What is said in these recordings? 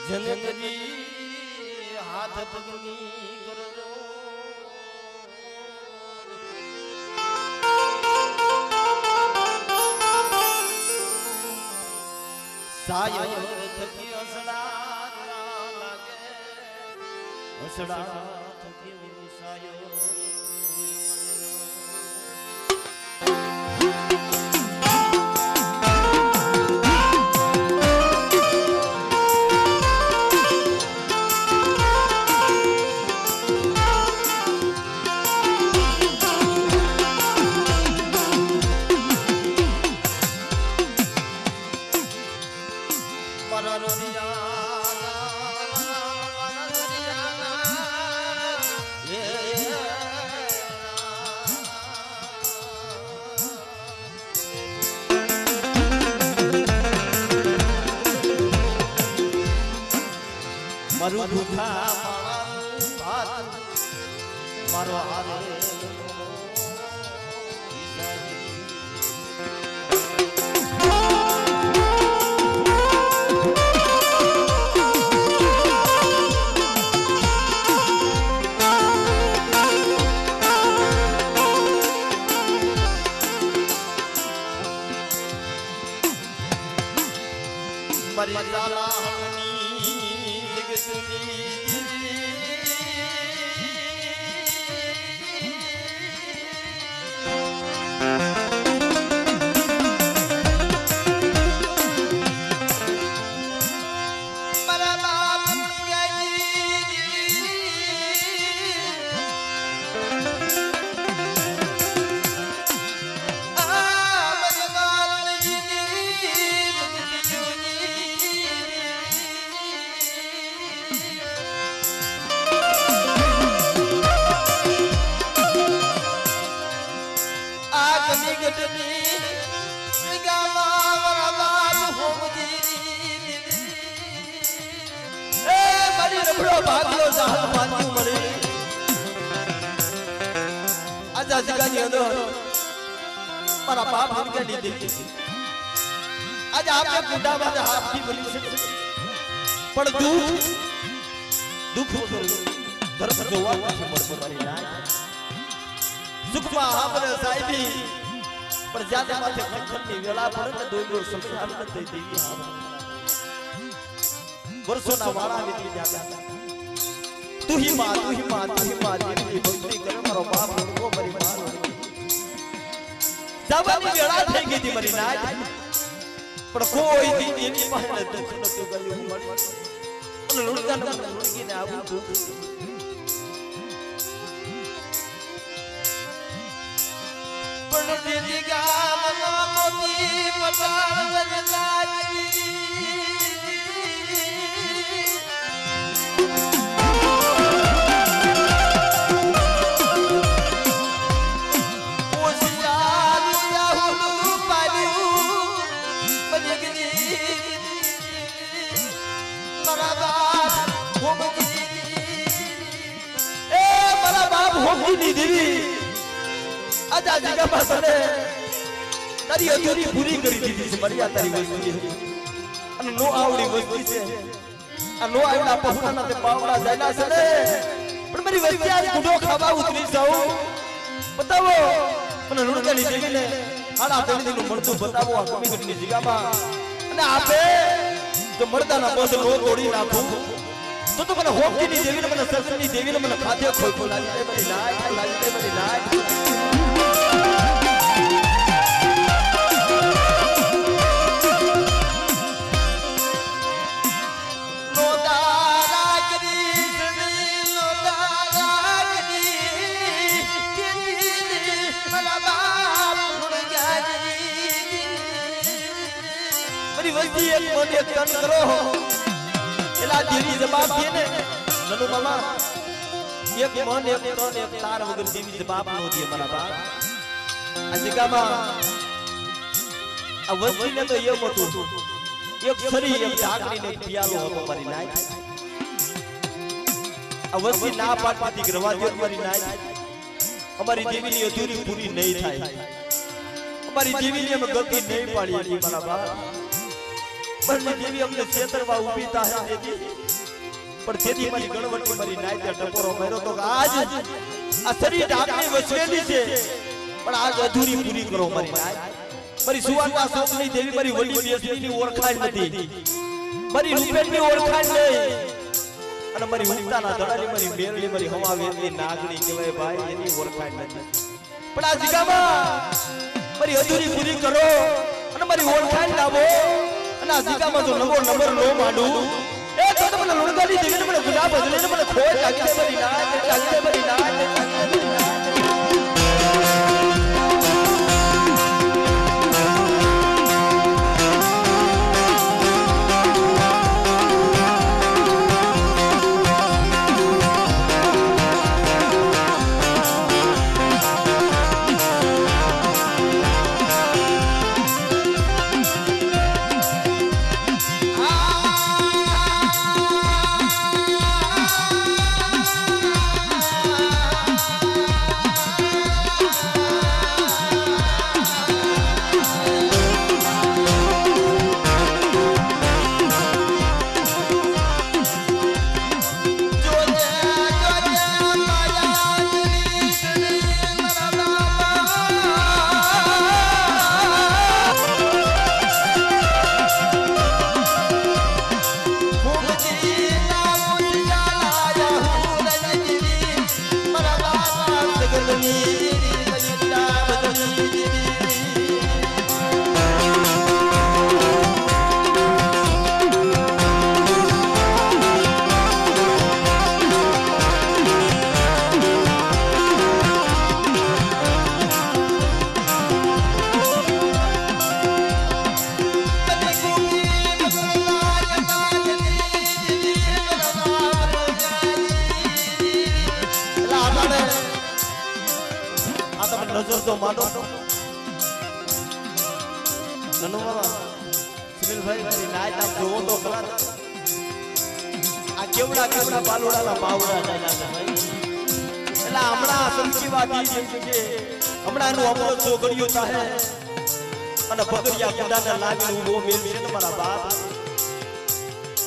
जनकजी हाथ पगनी करजो सायो थकी असड़ा लागे असड़ा थकी सायो मारू भूखा भात मारो हारे मर्यादा मारा बाप हमके नहीं देखे आज आपने बुढ़ा बाजा हाथ की बनी से पर दुख दर्द जोवा से मर मारी ना सुख में आपने साहिबी पर ज्यादा माथे खंखन नहीं वेला पर न दो संसार न दे देगी वर्षों ना वाला निकल जाता तू ही मां तेरी भक्ति कर मारो बाप को मरी मां जवानी वेला થઈ ગઈ હતી મરી નાય પણ કોઈ દી એની પાસે દર્શન તો ગયું મળી અને લુણકા ને લુણકીને આવું તો પણ દીદી ગામમાં મોતી પટાળ વજલાજી देवी आजा जगह पासने तारी अधूरी पूरी करी दीदी से मरिया तारी वस्तु અને નો આવડી વસ્તુ છે આ નો આવડા પहुना તે પાવડા જાયલા છે ને પણ મારી વસ્તી આજ ગુડો ખાવા ઉતરી જાઉં બતાવો અને લુણકાની દેવીને આડા તેડીનું મળતું બતાવો આ કમીની જગ્યામાં અને આપે જો મરદાના બસ નો તોડી નાખું तो मैंने होमजी नी देवी ने मैंने सरसनी देवी ने मैंने खाते खोई खोला लागी बड़ी लाज मेरी वस्ती एक मन एक तन करो एला देवी जवाब दिए ने ननु मामा एक मन एक तन एक तार वगर देवी जवाब नो दिए मारा बाप आ जगामा आ वस्ती ने तो ये मोटू एक छरी एक ढाकनी ने पियालो હતો મારી નાય આ વસ્તી ના પાડતી ગ્રવાજો મારી નાય અમારી દેવીની અધૂરી પૂરી નહીં થાય અમારી દેવીની અમે ગલતી નહીં પાડી મારા બાપ પણ દેવી અમને છેતરવા ઊભી થાય દેવી પણ તેથી મારી ગણવટી મારી નાયતે ટપોરો માર્યો તો આજ આ શરીર ઢાકણી વસવેલી છે પણ આજ અધૂરી પૂરી કરો મારી નાય મારી સુવાના સોકની દેવી મારી વડી બેસણીની ઓળખાણ નથી મારી રૂપેણની ઓળખાણ નહીં અને મારી ઉતાના ધડાની મારી મેરડી મારી હવાવેરની નાગણી કહેવાય ભાઈ એની ઓળખાણ નથી પણ આ જગામાં મારી અધૂરી પૂરી કરો અને મારી ઓળખાણ લાવો અને આ જગામાં જો નવો નંબર નો માંડું એ તો તમને લુણગાડી દેવીને મને ગુલાબ બદલીને મને ખોટ લાગી દે મારી નાય લાગી દે મારી નાય નજર તો માનો નનુમા સુનિલભાઈ મારી નાય આપ જોવો તો ખરા આ કેવડા બાલુડાના પાવડા ચાલ્યા છે ભાઈ એટલે હમણાં સંજીવાદી જેમ કે હમણાં એનું અમૃત છોકરીઓ ચાહે અને બગરિયા કુડાને લાગીને ઊભો મેલ છે ને મારા બાપ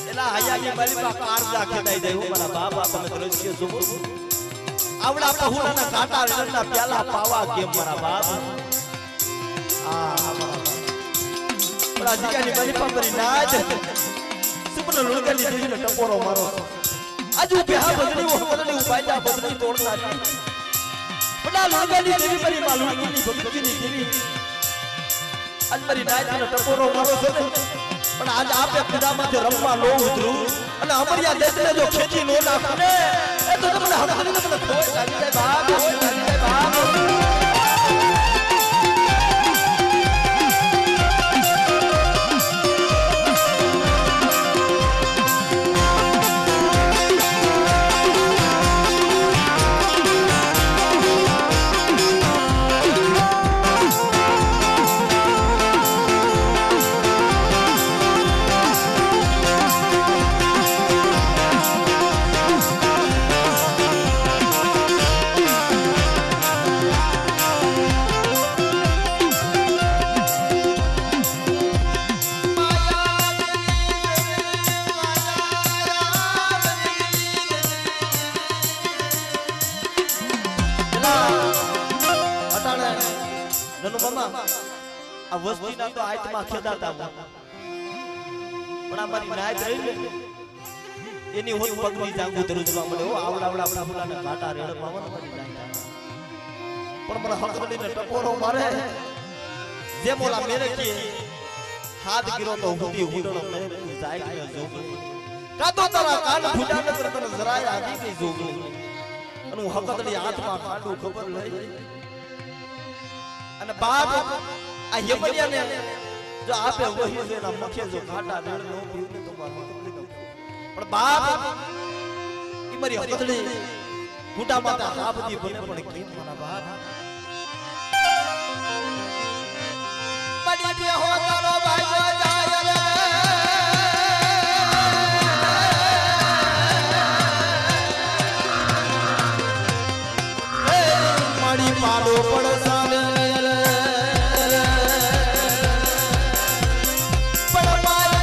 એટલે હયાની મારીમાં કાળજા ખેદાઈ જાય મારા બાપ તમે દ્રશ્ય જોવો આવડા પहुડાના કાંટા રણના પ્યાલા પાવા કેમ મારા બાપ પણ આજકાની મારી પાપરી નાજ સુપન લુણગાડી દેવીને ટપોરો મારો આજુ બેહા બદલી બાજા બદલી તોડના પણ આ લુણગાડી દેવી મારી માં લુણગીની ભક્તિની દેવી આજ મારી નાજને ટપોરો મારો છે પણ આજ આપે ખુદામાંથી રમવા લો ઉતરું અને અમરિયા દેશને જો ખેંચી નો નાખું ને એ તો તમને હકની તમને ખોટ લાગી જાય બાપ ખોટ લાગી જાય બાપ આ વસ્તીના તો આત્મા ખેદાતા પણ આ મારી નાય રહી ને એની હોત પગની જાંગુ ધરુજવા મળે ઓ આવડા ફૂલાના કાંટા રેડ પાવન મારી નાય પણ મને હકડીને ટપોરો મારે જે મોલા મેરે કે હાથ ગીરો તો હુંડી હુંડળો મેરે જાય કે જોગ કાતો તારા કાન ફૂટા નકર તને જરાય આધી ગઈ જોગ અને હું હકડડી હાથમાં કાંડું ખબર લઈ અને બાપ આ યમનિયાને જો આપે વહી જેના મુખે જો ઘાટા રેડ નો પીવું તો માર હકડી ન પણ બાપ ઈ મારી હકડી ઘૂંટા માતા હાબદી બને પણ કેમ મારા બાપ પડી બે હો તારો ભાઈ જાય રે મારી પાડો પડસાને પણ મારે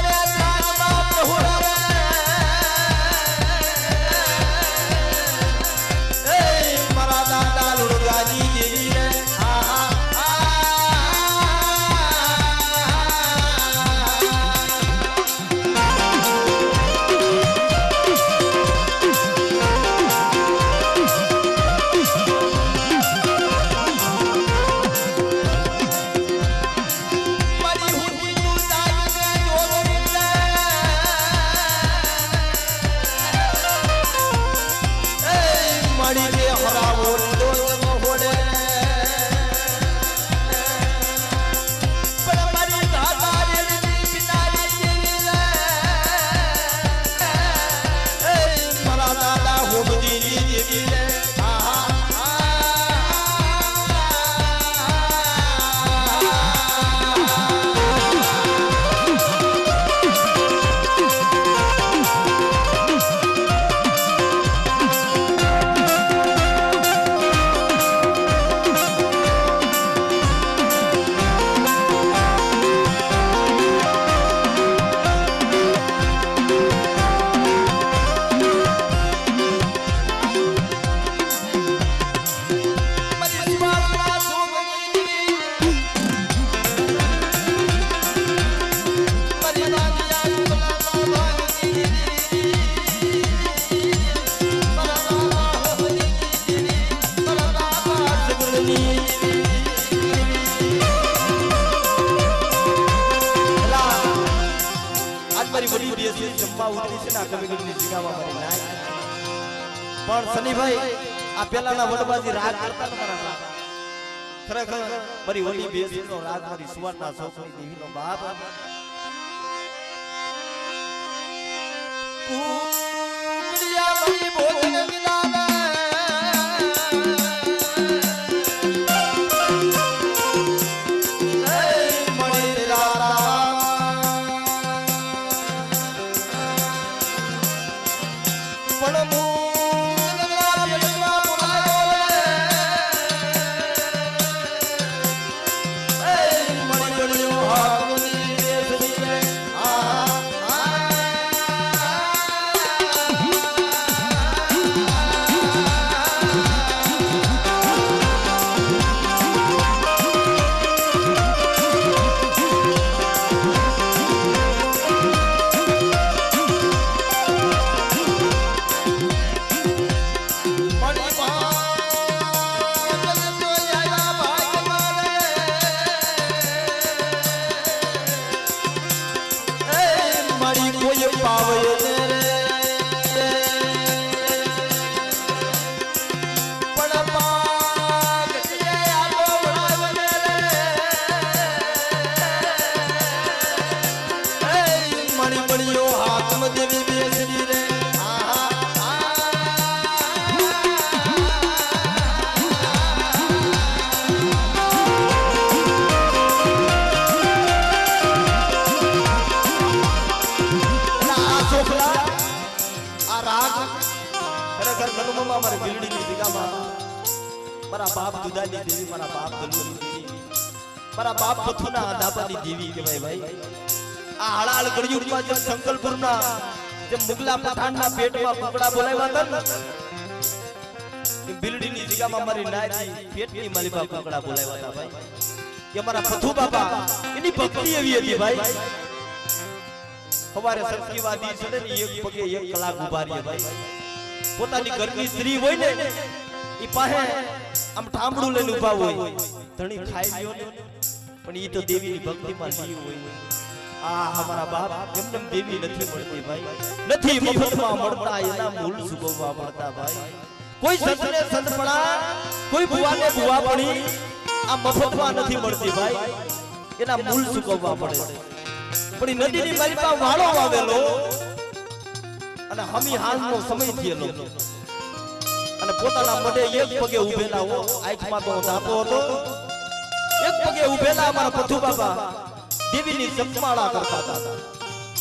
બેસી જમવા ઉતરી છે ને આ કવિગઢની જગ્યામાં મારી નાય પણ સનીભાઈ આ પેલાના વડબાજી રાગ કરતા ને મારા ખરેખર મારી ઓલી બેસીનો રાગ મારી સુવર્ણા છોકરી દેવીનો બાપ કુડિયા મારી ભોજન મિલાવે મારા બાપ દુદાની દેવી મારા બાપ દલુની દેવી મારા બાપ પથુના આધાપાની દેવી કહેવાય ભાઈ આ હાલાલ કળિયુગમાં જે સંકલ્પના જે મુગલા પઠાણના પેટમાં કુકડા બોલાવ્યા હતા ને બિલડીની જગ્યામાં મારી નાયથી પેટની માલિકા કુકડા બોલાવ્યા હતા ભાઈ કે મારા પથુ બાપા એની ભક્તિ એવી હતી ભાઈ સવારે સરકીવાદી છે ને એક પગે એક કલાક ઉભા રહે ભાઈ પોતાની ઘરની સ્ત્રી હોય ને ઈ પાસે આમ ઠામડું લઈને ઉભા હોય ધણી ખાઈ લ્યો ને પણ ઈ તો દેવીની ભક્તિમાં લીન હોય આ અમારા બાપ એમને દેવી નથી મળતી ભાઈ નથી મફતમાં મળતા એના મૂળ સુગવવા પડતા ભાઈ કોઈ સંતને સંતપણા કોઈ ભુવાને ભુવાપણી આ મફતમાં નથી મળતી ભાઈ એના મૂળ સુગવવા પડે પણ ઈ નદીની માલિકા વાળો આવેલો અને હમી હાલનો સમય થયેલો અને પોતાના મઢે એક પગે ઉભેલા હો આંખમાં તો ધાપો હતો એક પગે ઉભેલા અમારા પથુ બાબા દેવીની જપમાળા કરતા હતા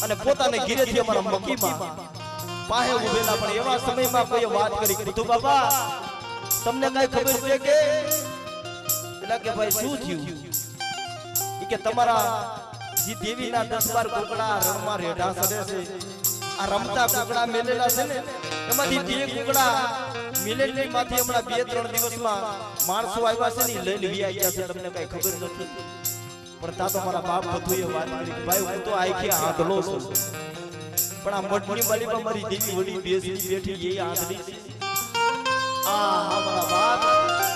અને પોતાને ઘીરેથી અમારા મકીમાં પાહે ઉભેલા પણ એવા સમયમાં કોઈ વાત કરી પથુ બાબા તમને કઈ ખબર છે કે એટલે કે ભાઈ શું થયું ઈ કે તમારા જે દેવીના 10-12 કુકડા રણમાં રેઢા સડે છે આ રમતા કુકડા મેલેલા છે ને એમાંથી બે કુકડા મિલેટરી માંથી હમણાં 2-3 દિવસમાં માણસો આવ્યા છે ને લઈને વી ગયા છે તમને કઈ ખબર નથી પણ તા તો મારા બાપ બધુંએ વાત કરી ભાઈ હું તો આખી આંધળો છું પણ આ મઠની માલિકા મારી દેવી વડી બેઠી એ આંધળી આ મારા બાપ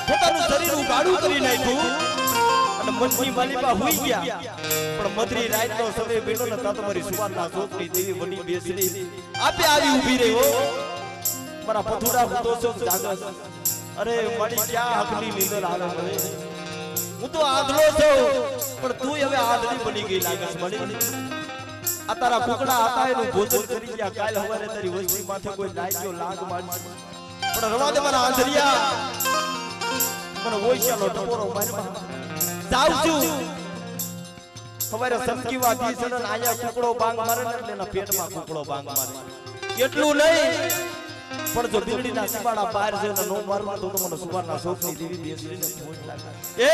પોતાનું શરીર ઉગાડું કરી નાખ્યું અને મઠની માલિકા હોઈ ગયા પણ મધરી રાતનો સમય બેઠો ને તા તો મારી સુવારના છોકરી દેવી વડી બેસી આપે આવી ઊભી રહ્યો મારા પથુડા હું તો જાગસ અરે મારી ક્યાં હકની નીંદર આવે મને હું તો આંધળો છું પણ તું હવે આંધળી બની ગઈ લાગસ મને આ તારા કુકડા હતા એનું ભોજન કરી ગયા કાલ હવારે તારી વસ્તી માથે કોઈ લાગ્યો લાગ મારી પણ રવા દે મારા આંધળિયા મને ઓઈશાનો ટપોરો મારમાં જાવ છું હવારે સમકી વાગી છે ને આયા કુકડો બાંગ મારે ને એટલે એના પેટમાં કુકડો બાંગ મારે એટલું નહીં પણ જો બિલડીના સીમાડા બહાર છે ને નો મારું તો મને સુવારના શોખની દેવી બેસરીને ફોન લાગે એ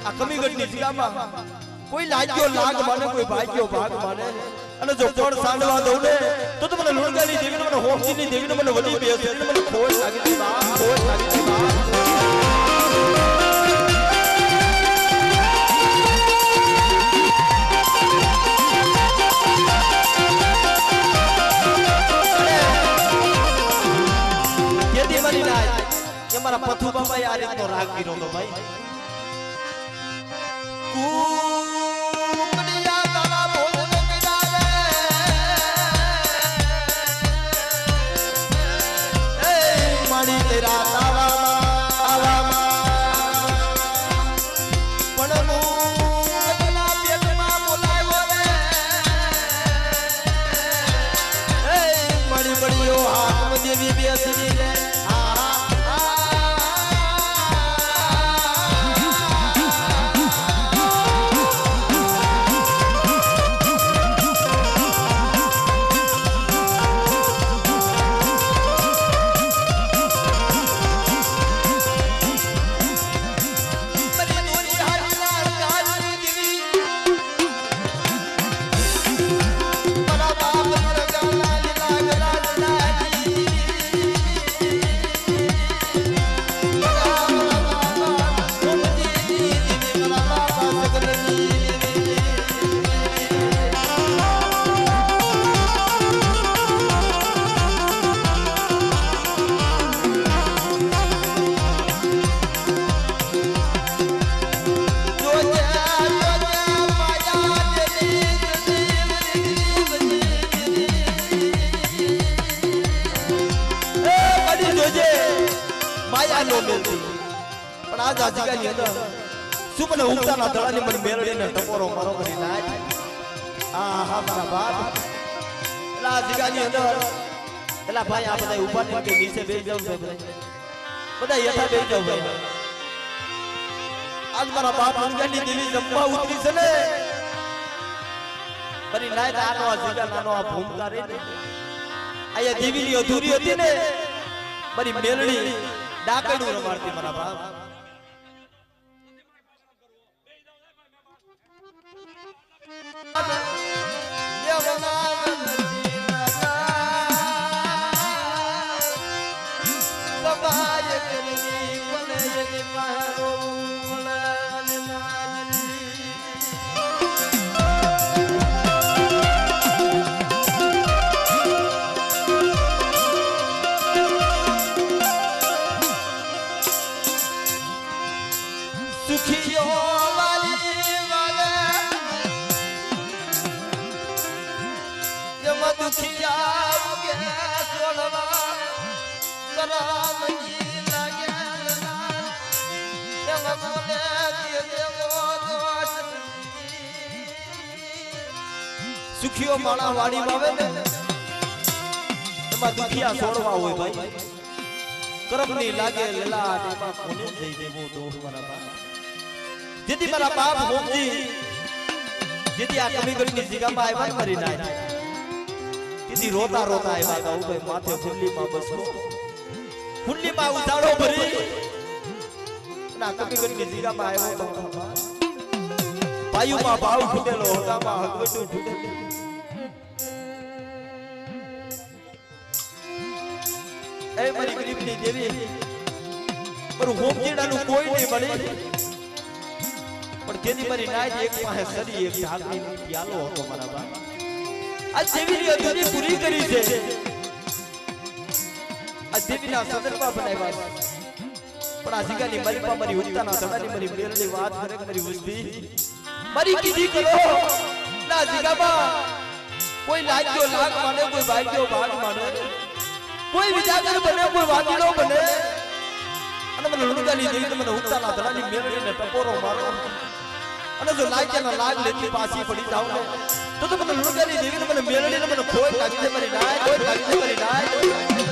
આ કમીગઢની જગ્યામાં કોઈ લાગ્યો લાગ માને કોઈ ભાગ્યો ભાગ માને અને જો કોણ સાંડવા દઉં ને તો મને લુણગાની દેવીને મને હોફજીની દેવીને મને વડી બેસરીને મને ખોજ લાગી હતી બા ખોજ લાગી હતી બા મારા પથુ બાબાએ આ રીતનો રાગ કર્યો તો ભાઈ કુકડિયા તારા ભોજન મિલાવે આજ આજકાની અંદર સુપને ઉગતાના દળાની મને મેલડીને ટપોરો મારો કરી નાખ આ હા મારા બાપ એલા આજકાની અંદર એલા ભાઈ આ બધા ઊભા ને કે નીચે બેસી જાવ છે બધા યથા બેસી જાવ ભાઈ આજ મારા બાપ અંગાની દેવી જમવા ઉતરી છે ને બરી નાય આનો આ જીગા નાનો આ ભૂમકા રે આયા દેવીની અધૂરી હતી ને બરી મેલડી ડાકડું રમાડતી મારા બાપ સુખીઓ માણા વાડી વાવે ને એમાં દુખિયા છોડવા હોય ભાઈ કરમની લાગે લેલા એમાં કોને જઈ દેવો દોહ મારા બાપ જેથી મારા બાપ હોમજી જેથી આ કમી ગળની જીગામાં આવ્યા મરી નાય તેથી રોતા રોતા આવ્યા હતા ઉભે માથે ફુલ્લીમાં બસલો ફુલ્લીમાં ઉતાળો ભરી ના કમી ગળની જીગામાં આવ્યો તો પાયુમાં ભાવ ફૂટેલો હોતામાં હગવટું ફૂટેલું એ મારી ગરીબની દેવી મારું હોમજીડાનું કોઈ નહીં મળે પણ જેની મારી નાય એક પાસે સરી એક ઢાકણીનો પ્યાલો હતો મારા બાપ આ દેવીની અધૂરી પૂરી કરી છે આ દેવીના સદનમાં બનાવ્યા પણ આ જીગાની મારી પા મારી ઉત્તાના ધડાની મારી મેલની વાત કરે મારી વસ્તી મારી કીધી કરો ના જીગામાં કોઈ લાગ્યો લાગ માને કોઈ ભાગ્યો ભાગ માને કોઈ વિજાગર બને કોઈ વાદીડો બને અને મને લુણગાની દેવી મને ઉત્તાના ધડાની મેલડીને ટપોરો મારો અને જો લાગ્યાના લાગ લેતી પાછી પડી જાવ ને તો મને લુણગાની દેવીને મને મેલડીને મને કોઈ લાગી દે મારી નાય કોઈ લાગી દે મારી નાય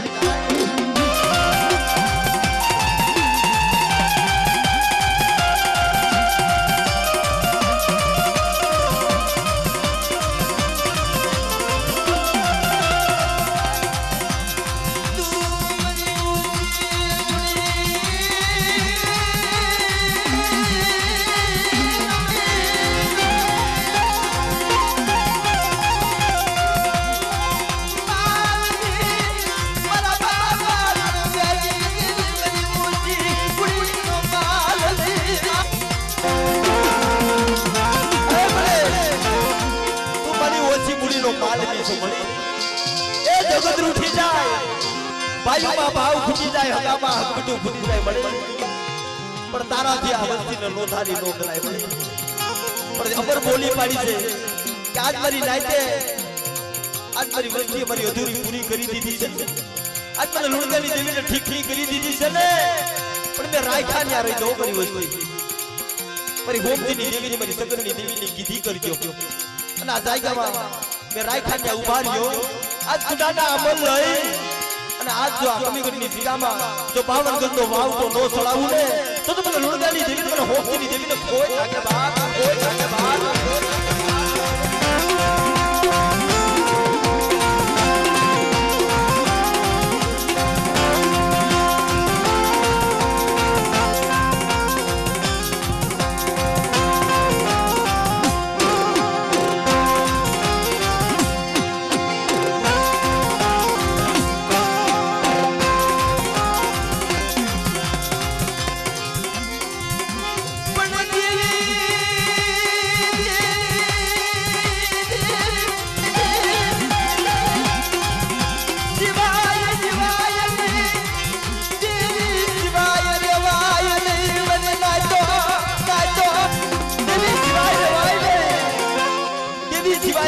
ભાઈમાં ભાવ ફૂટી જાય હગામાં હગબટું ફૂટી જાય મળે પણ તારાથી આ વસ્તીને લોથારી નો કરાય મળે પણ અમર બોલી પાડી છે કે આજ મારી નાઈતે આજ મારી વસ્તીએ મારી અધૂરી પૂરી કરી દીધી છે આજ મને લુણગાની દેવીને ઠીક ઠીક કરી દીધી છે ને પણ મેં રાયખા ન્યા રહી દઉં મારી વસ્તી મારી હોમજીની દેવીની મારી સગરની દેવીની કીધી કરજો અને આ જાયગામાં મેં રાયખા ન્યા ઉભા રહ્યો આજ ગુડાના અમલ લઈ અને આજ જો આ કમીગઢની જીગામાં જો 52 ગજનો વાવ તો નો સળાવું ને તો મને લુણગાની દેવીને મને હોમજીની દેવીને કોઈ લાગે બાપ કોઈ લાગે બાપ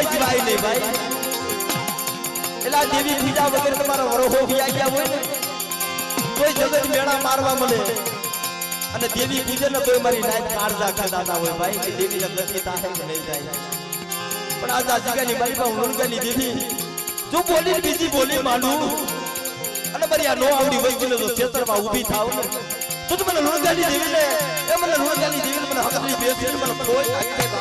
જીવાય નહીં ભાઈ એલા દેવી બીજા વગર તમારો વરો હો ગયા હોય ને કોઈ જગત મેળા મારવા મળે અને દેવી પૂજન તો મારી નાઈટ કાળજા ખાતા હોય ભાઈ કે દેવી ને ગતિ થાય કે નહીં થાય પણ આ જાજીગાની મારી પાસે ઉણગાની દેવી જો બોલી બીજી બોલી માંડું અને મારી આ નો આવડી વસ્તુને જો ક્ષેત્રમાં ઊભી થાવ ને તો મને ઉણગાની દેવી ને એ મને ઉણગાની દેવી મને હકની બેસે મને કોઈ આગળ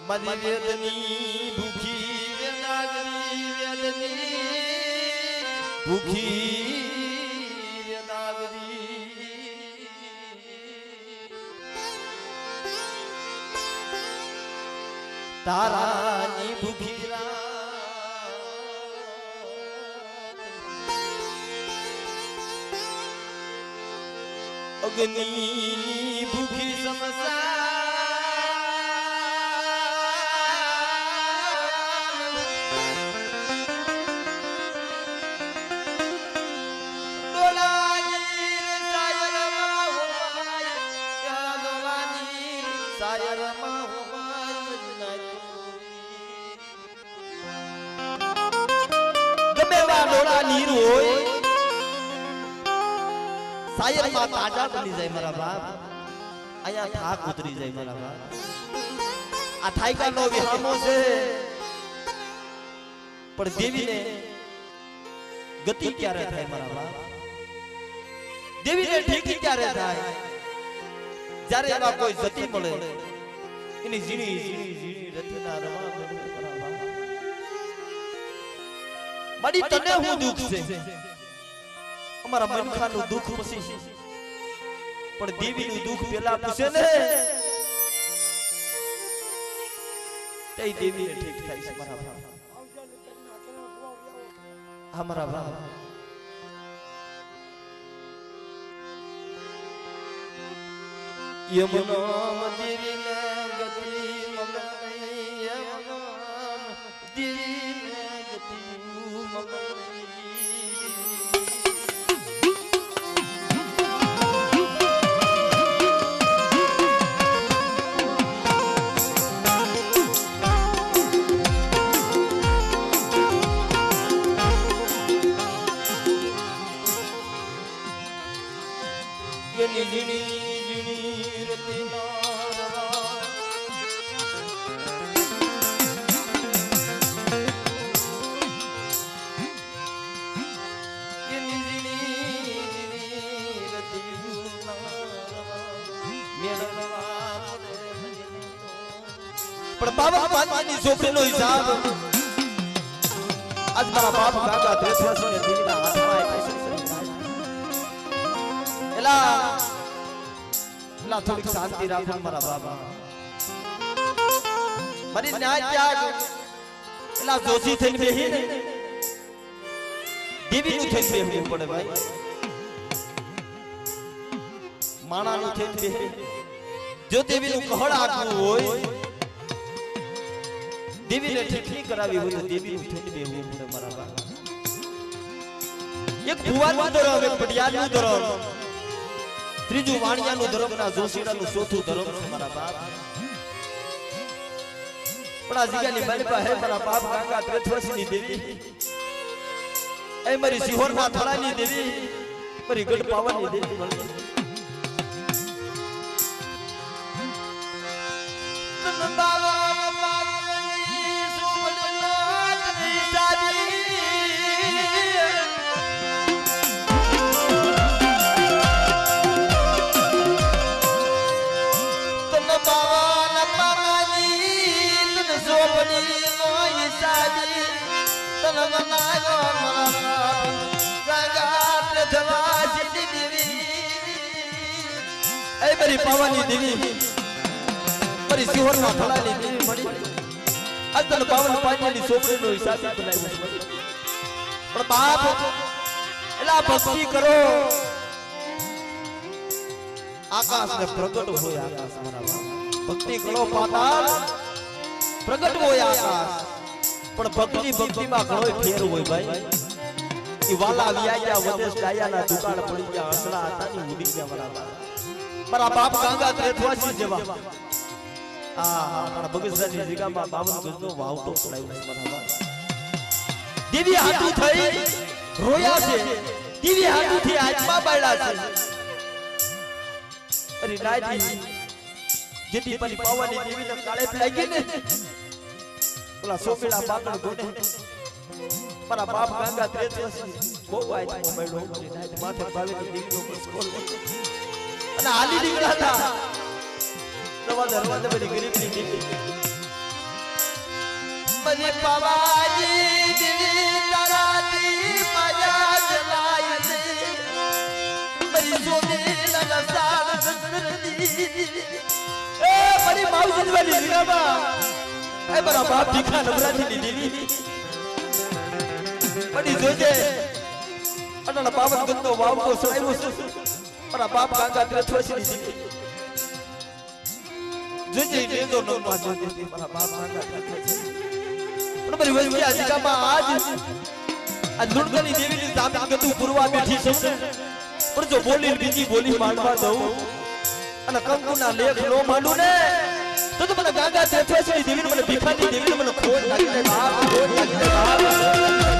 મરી વેદની ભૂખી વેદાગરી વેદની ભૂખી વેદાગરી તારાની ભૂખી અગ્નિની ભૂખી સમસા નીર હોય સાયર માં તાજા બની જાય મારા બાપ આયા થાક ઉતરી જાય મારા બાપ આ થાયકા નો વિહામો છે પણ દેવીને ગતિ ક્યારે થાય મારા બાપ દેવીને ઠીકી ક્યારે થાય જ્યારે એવા કોઈ ગતિ મળે એની ઝીણી ઝીણી ઝીણી રથના રમા મારી તને હું દુખ છે અમારા મનખાનું દુખ પછી પણ દેવીનું દુખ પેલા પૂછે ને તે દેવીને ઠીક થાય છે મારા ભાવ અમારા ભાવ યમુના દેવીને ગતિ મંગળઈ યમુના દેવીને ગતિ પણ બાબા પાનની ઝોપડીનો હિસાબ આજ મારા બાપ કાકા 30 વર્ષની દીકરીના હાથમાં પૈસા એલા થોડીક શાંતિ રાખો મારા બાબા મારી ન્યાય ત્યાગ એલા જોશી થઈને બેહી ને દેવીનું થઈને બેહવું પડે ભાઈ માણાનું થઈને બેહી જો દેવીનું કહળ આગવું હોય દેવીને ઠીક કરાવી હોય તો દેવીનું થઈને બેહવું પડે મારા બાબા એક ભુવાનું ધર્મ એક પટિયાલનું ધર્મ ત્રીજું વાણિયાનું ધર્મ ના જોશીડાનું ચોથું ધર્મ છે મારા બાપ પણ આ જગ્યાની મારી પાસે મારા બાપ કાકા 30 વર્ષની દેવી એ મારી સિહોરના થળાની દેવી મારી ગઢ પાવાની દેવી મળી મારી પાવાની દેવી મારી સિહોર ના ફળાની દેવી મળી અતન પાવન પાણીની સોપડીનો હિસાબ બનાવ્યો છે પણ બાપ એલા ભક્તિ કરો આકાશને પ્રગટ હોય આકાશ મારા બાપ ભક્તિ કરો પાતાળ પ્રગટ હોય આકાશ પણ ભક્તિમાં ઘણો ફેર હોય ભાઈ ઈ વાલા વ્યાયા વદેશ ડાયાના દુકાળ પડી ગયા હસડા હતાની ઉડી ગયા મારા બાપ ગાંગા ત્રેથવાસી જેવા મારા ભગતસાની જગ્યામાં 52 ગજનો વાવતો પડાવ્યો છે મારા બાપ દિવ્ય હાથું થઈ રોયા છે દિવ્ય હાથું થી આત્મા બાળ્યા છે અરે નાયજી જેથી પલી પાવાની દેવીને કાળે લાગી ને ઓલા સોપીડા પાકડ ગોને મારા બાપ ગાંગા ત્રેથવાસી બહુ આત્મા બાળ્યો છે નાયજી માથે ભાવેની દેવીનો બસકોલ અને હાલી નીકળ્યા હતા દરવાજા બધી ગરીબની દેવી મને પાવાજી દેવી તારાની માયા જલાય છે મરી સોની લગસાળ સંદરદી એ મરી માવજી વાલી રીગાબા એ મારા બાપ ભીખા નવરાત્રીની દેવી મરી જોજે અટલા બાવન ગંદો વાવકો સડાવ્યો છે મારા બાપ ગાંગા ત્રેથવાસીની દેવી જોજે લેજો નો પાછો દેતી મારા બાપ ગાંગા ત્રેથવાસી પણ મારી વસ્તી આ જગ્યામાં આજ આ લુણકની દેવીની સામે ગતું પૂરવા બેઠી છે પણ જો બોલી બીજી બોલી માંડવા દઉં અને કંકુના લેખ નો માંડું ને તો મને ગાંગા ત્રેથવાસીની દેવીને મને ભીખાની દેવીને મને ખોટ લાગી જાય બાપ ખોટ લાગી જાય બાપ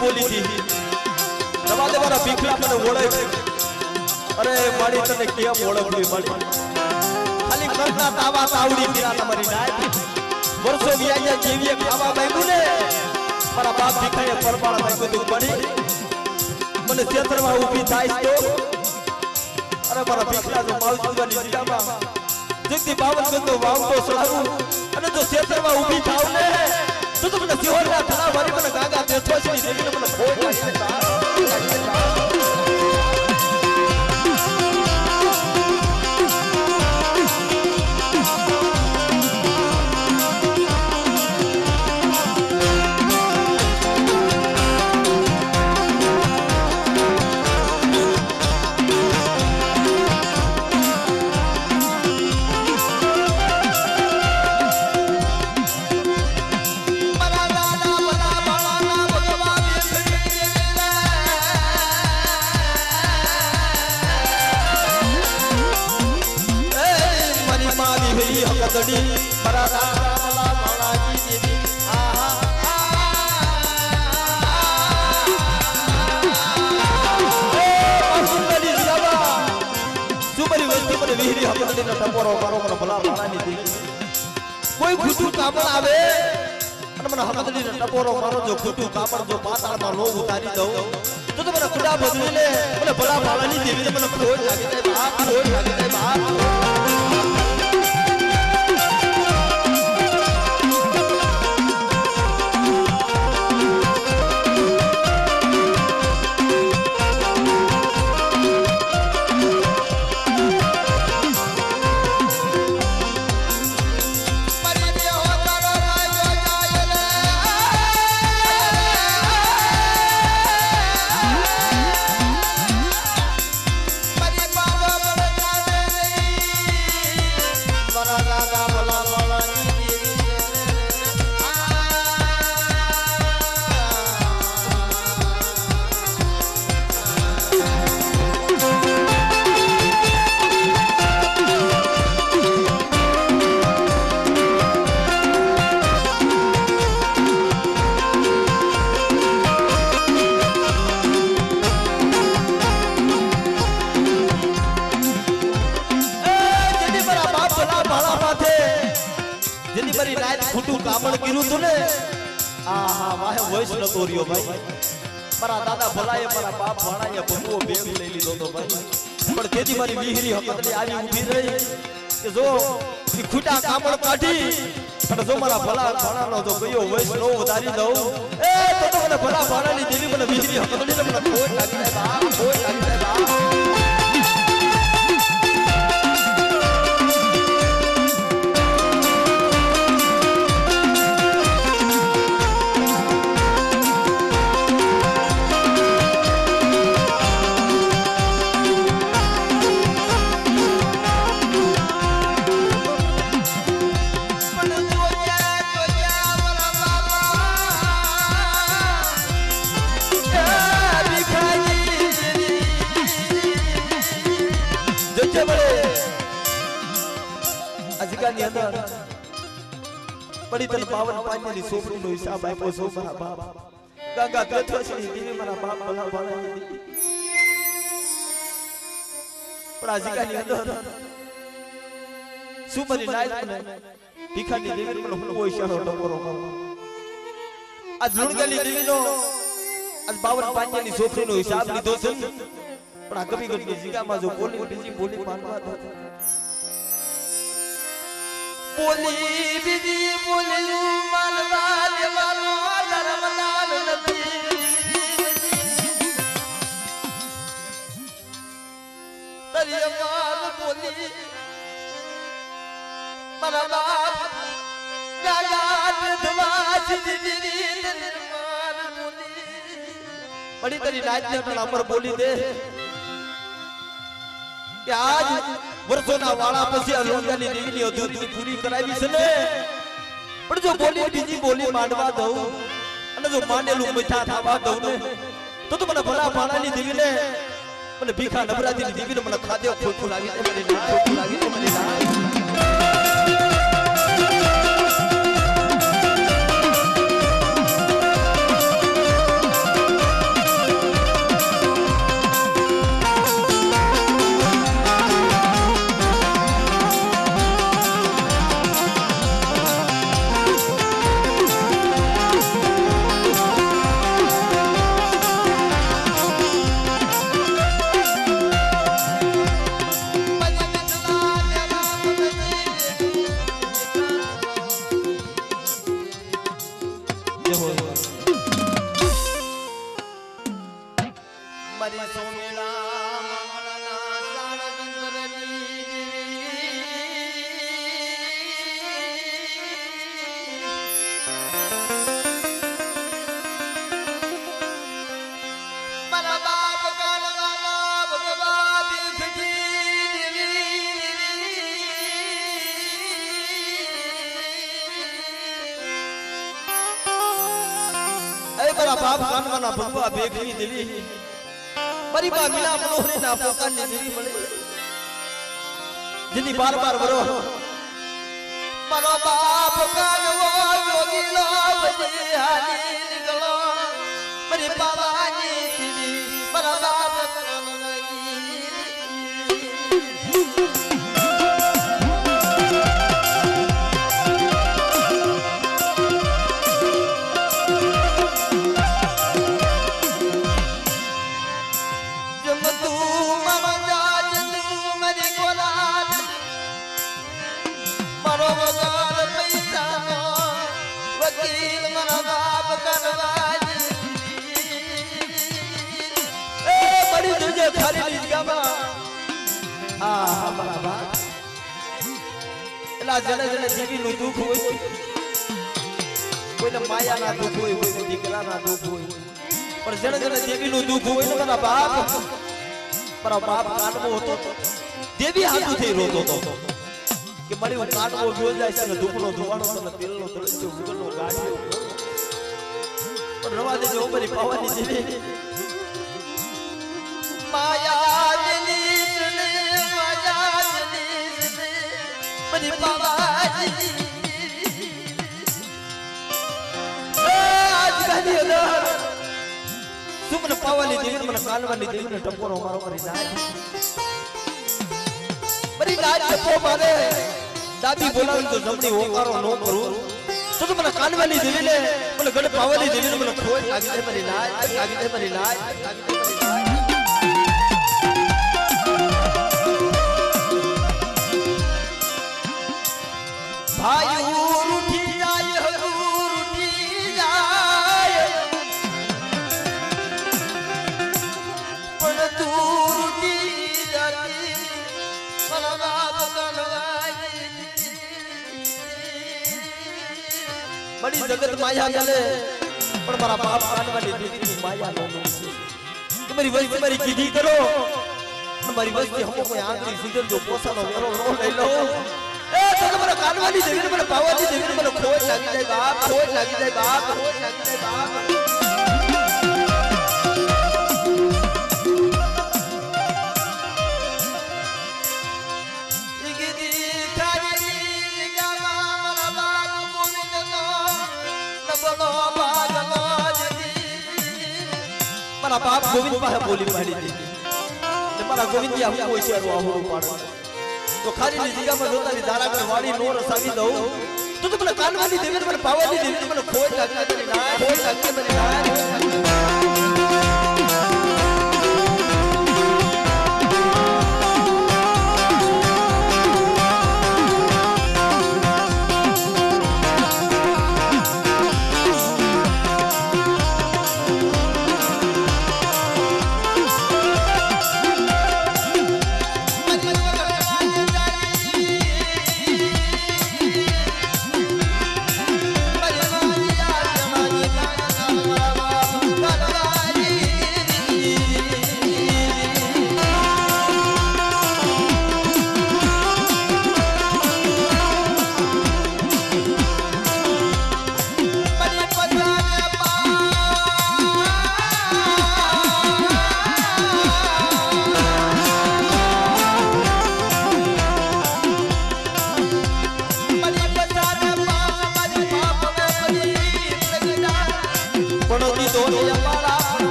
બોલી હતી રવાદે મારા ભીખલા મને ઓળખ અરે માડી તને કેમ ઓળખવી માડી ખાલી કરના તાવા તાવડી પીરા તમારી નાય વર્ષો વ્યાયા જેવીએ ખાવા માંગ્યું ને મારા બાપ ભીખાએ પરમાળ માંગ્યું તું પડી મને ક્ષેત્રમાં ઊભી થાય તો અરે મારા ભીખલા જો માવજીવાની જગ્યામાં જગતી 52 ગંદો વાવતો સડાવું અને જો ક્ષેત્રમાં ઊભી થાવ ને તો મને સિહોરના થડા વારી મને ગાંગા ત્રેથવાસીની દેવીને મને ખોટ લાગી ગડી મારા રામલા માણાજી દેવી સુંદરી જીવા સુમરી વસ્તી મને વિહરી હકડીનો ટપોરો મારો મને ભલા માણાની દેવી કોઈ ખુટું કાપડ આવે અને મને હકડીનો ટપોરો મારો જો ખુટું કાપડ જો પાતાળમાં નો ઉતારી દઉં તો મને ખુડા બદલી લે મને ભલા માણાની દેવીને મને ખોટ લાગી જાય બાપ ખોટ લાગી જાય બાપ કામણ કર્યું તું ને આહા વાહે વોઇસ નતો રહ્યો ભાઈ મારા દાદા ભલાએ મારા બાપ ભાણાએ બબુઓ બેગ લઈ લીધો તો ભાઈ પણ તેથી મારી વિહરી હકતની આવી ઊભી રહી કે જો ઈ ખૂટા કામણ કાઢી અને જો મારા ભલા ભાણાનો તો કયો વોઇસ નો વધારી દઉં એ તો મને ભલા ભાણાની દેવી મને વિહરી હકતની મને ખોટ લાગી જાય બાપ ખોટ લાગી જાય બાપ અજગાની અંદર પડી તન પાવન પાણીની સોપડીનો હિસાબ આપ્યો છો મારા બાપ ગંગા કથોસની દેવી મારા બાપ ભલા ભાણાની દેવી પણ અજગાની અંદર શું મારી નાયક મને ભીખાની દેવી મને હું ઈશારો ટકોરો કરો આ ઝુણગલી દેવીનો આ પાવન પાણીની સોપડીનો હિસાબ લીધો છે પણ આ કભી ગઢની જીગામાં જો બોલી બીજી બોલી માનવા દો બોલી બીજી બોલી માનવા દેવાનો નરમદાન નથી તરી માર બોલી મારા બાપ ગાગાત ધવાસ દીદી નિર્માણ બોલી બડી તરી નાચને પણ અમર બોલી દે કે આજ વર્ષોના વાળા પછી અલોંગાની દેવીની અધૂરી પૂરી કરાવી છે ને પણ જો બોલી બીજી બોલી માંડવા દઉં અને જો માંડેલું મીઠા થવા દઉં ને તો મને ભલા ભાણાની દેવીને મને ભીખા નવરાત્રીની દેવીને મને ખાધે ખોટું લાગી મને ખોટું લાગી મને बाप कानवाना भगवा बेगनी देवी मारी बा मीना मनोहरी ना पोकानी देवी मळे जिनी बार बार वरो मारो बाप कानवो योगीलो बजी हाली निकलो मारी बाबानी देवी मारा बाप जने जने देवी नु दुख होय कोई माया ना दुख होय कोई दीकरा ना दुख होय पर जने जने देवी नु दुख होय ने मारा बाप पर बाप काटबो होतो देवी हाथू थई रोतो तो કે મારી કાટવો જો જાય છે ને ધૂપનો ધુવાણો ને તેલનો તળિયો ઉગલનો ગાઢ્યો પણ રવા દેજો મારી પાવાની દેવી માયા જની ને માયા જની ને મારી પાવાની આજ ગાડી અંદર સુમન પાવાની દેવી મને કાનવાની દેવી ને ટપોરો મારો કરી નાખ મારી નાચ ટપો મારે દાદી બોલાવી તો જમણી હોકારો નો કરું તો મને કાનવાની દેવી ને મને ગણ પાવાની દેવી ને મને ખોજ લાગી જાય મારી લાજ લાગી જાય મારી લાજ ભાઈ ઉઠી જાય ઉઠી જાય પણ તું ઉઠી જતી મારા બાપ બડી જગત માયા ચાલે પણ મારા બાપ કાનવાની દીકરી માયા નો છે તમારી વસ્તી મારી કીધી કરો મારી વસ્તી હમો કોઈ આંતરી સીધન જો પોસાનો વેરો નો લઈ લો એ તો મને કાનવાની દેવી મને પાવાની દેવી મને ખોજ લાગી જાય બાપ ખોજ લાગી જાય બાપ ખોજ લાગી જાય બાપ મારા બાપ ગોવિંદ પાસે બોલી પાડી દીધી મારા ગોવિંદજી આવું કોઈ શેરો આવું પાડો તો ખાલી જગ્યામાં જોતાની ધારાગઢ વાડી નો રસાવી દઉં તો મને કાનવાની દેવી મને પાવાની દેવી મને ખોજ લાગી મને ના ખોજ લાગી મને ના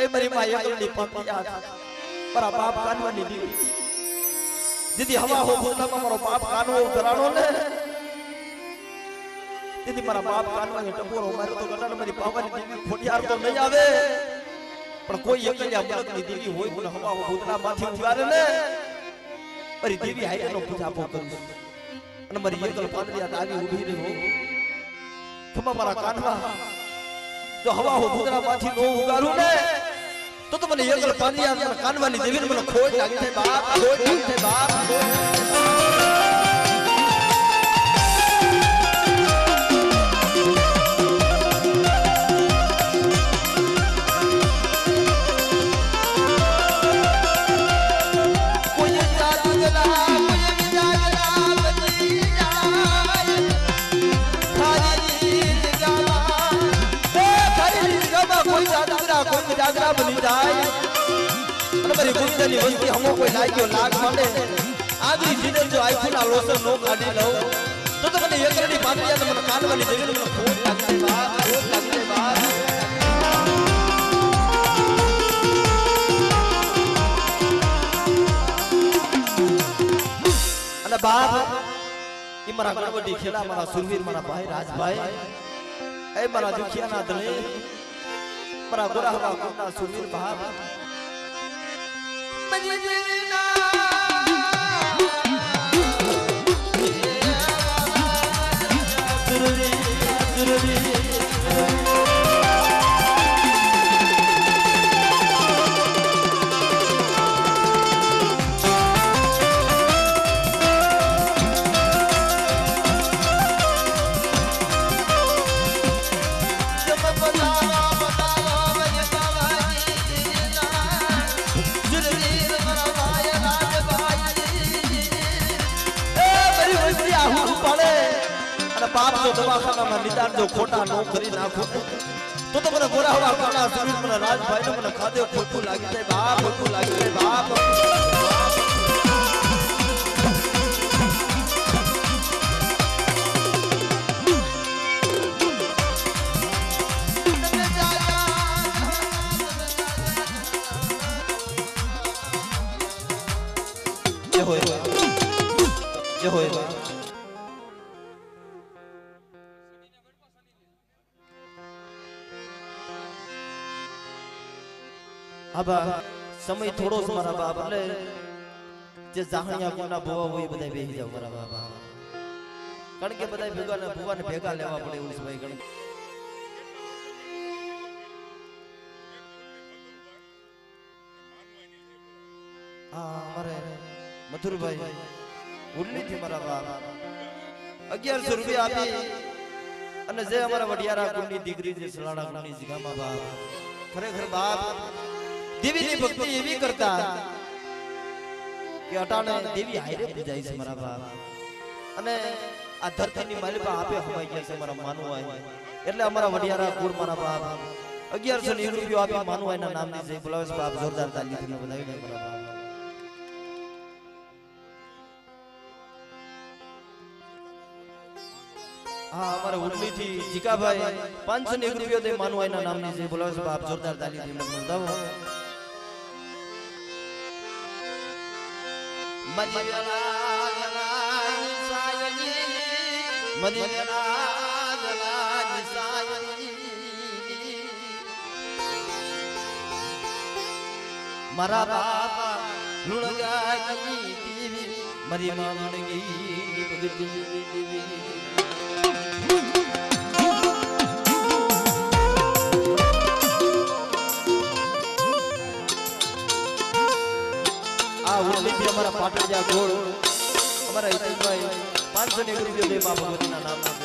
મારી માં એકલની પંક્તિ આ મારા બાપ કાનવાની દીવી દીદી હવા હો પોતામાં મારો બાપ કાનવો ધરાણો ને દીદી મારા બાપ કાનવાની ટપોરો માર્યો તો ગટાડ મારી પાવાની દીવી ખોડિયાર તો નહીં આવે પણ કોઈ એકલિયા અમૃતની દીવી હોય મને હવા હો ભૂતના માંથી ઉગારે ને મારી દીવી હાઈનો પૂજાપો કરું અને મારી એકલ પાંદડિયા આવી ઊભી રહી હો ખમા મારા કાનમાં જો હવા હો ભૂતના માંથી નો ઉગારું ને તો મને એકલ પાંદડિયા કાનવાની દેવી મને ખોજ લાગી છે બાપ ખોજ લાગી છે બાપ જાગરા બની જાય અને મારી ગુંજની વસ્તી હમો કોઈ લાગ્યો લાગ મળે આગરી જીને જો આઈફોના લોસર નો કાઢી લઉં તો મને એકરની પાંદડિયા મને કાનવાની દેવી મને ખોટ લાગશે બાપ ખોટ લાગશે બાપ અને બાપ ઈ મારા ગણવટી ખેલા મારા સુરવીર મારા ભાઈ રાજભાઈ એ મારા દુખિયાના દળે મારા ગોરા હવા કોના સુરવીર ભાવ बाप जो दवाखाना में निदान जो खोटा नो करी नाखो तो મને ગોરા હવા કોના સુરવીર મને રાજભાઈ ને મને ખાધે ખોટું લાગી જાય બાપ ખોટું લાગી જાય બાપ આબા સમય થોડો છે મારા બાપ એટલે જે જાહણિયા કોના ભોવા હોય બધા બેહી જાવ મારા બાબા કારણ કે બધા ભૂવાને ભેગા લેવા પડે એવું છે ભાઈ ગણ હા અમારે મથુરભાઈ ઉડલી થી મારા બાપ 1100 રૂપિયા આપી અને જે અમારા વડિયારા કુંડની દીકરી જે સલાડા કુંડની જીગામાં બાપ ખરેખર બાપ દેવીની ભક્તિ એવી કરતા કે અટાણે દેવી હારે પૂજાય છે મારા બાપ અને આ ધરતીની માલિકા આપે હમાઈ ગયા છે મારા માનવાય એટલે અમારા વડિયારા કુળ મારા બાપ 1101 રૂપિયા આપી માનવાયના નામની જય બોલાવે છે બાપ જોરદાર તાલીથી વધાવી દે મારા બાપ હા અમારા ઉડલી થી જીકાભાઈ 501 રૂપિયા દે માનવાયના નામની જય બોલાવે છે બાપ જોરદાર તાલીથી વધાવો મારા બાપા લુણગાઈ દેવી મરી માંગી ભગતી દેવી આ ઉડલીથી અમારા પાટણિયા ગોળ અમારા હિતેશભાઈ 501 રૂપિયા દે માં ભગવતીના નામના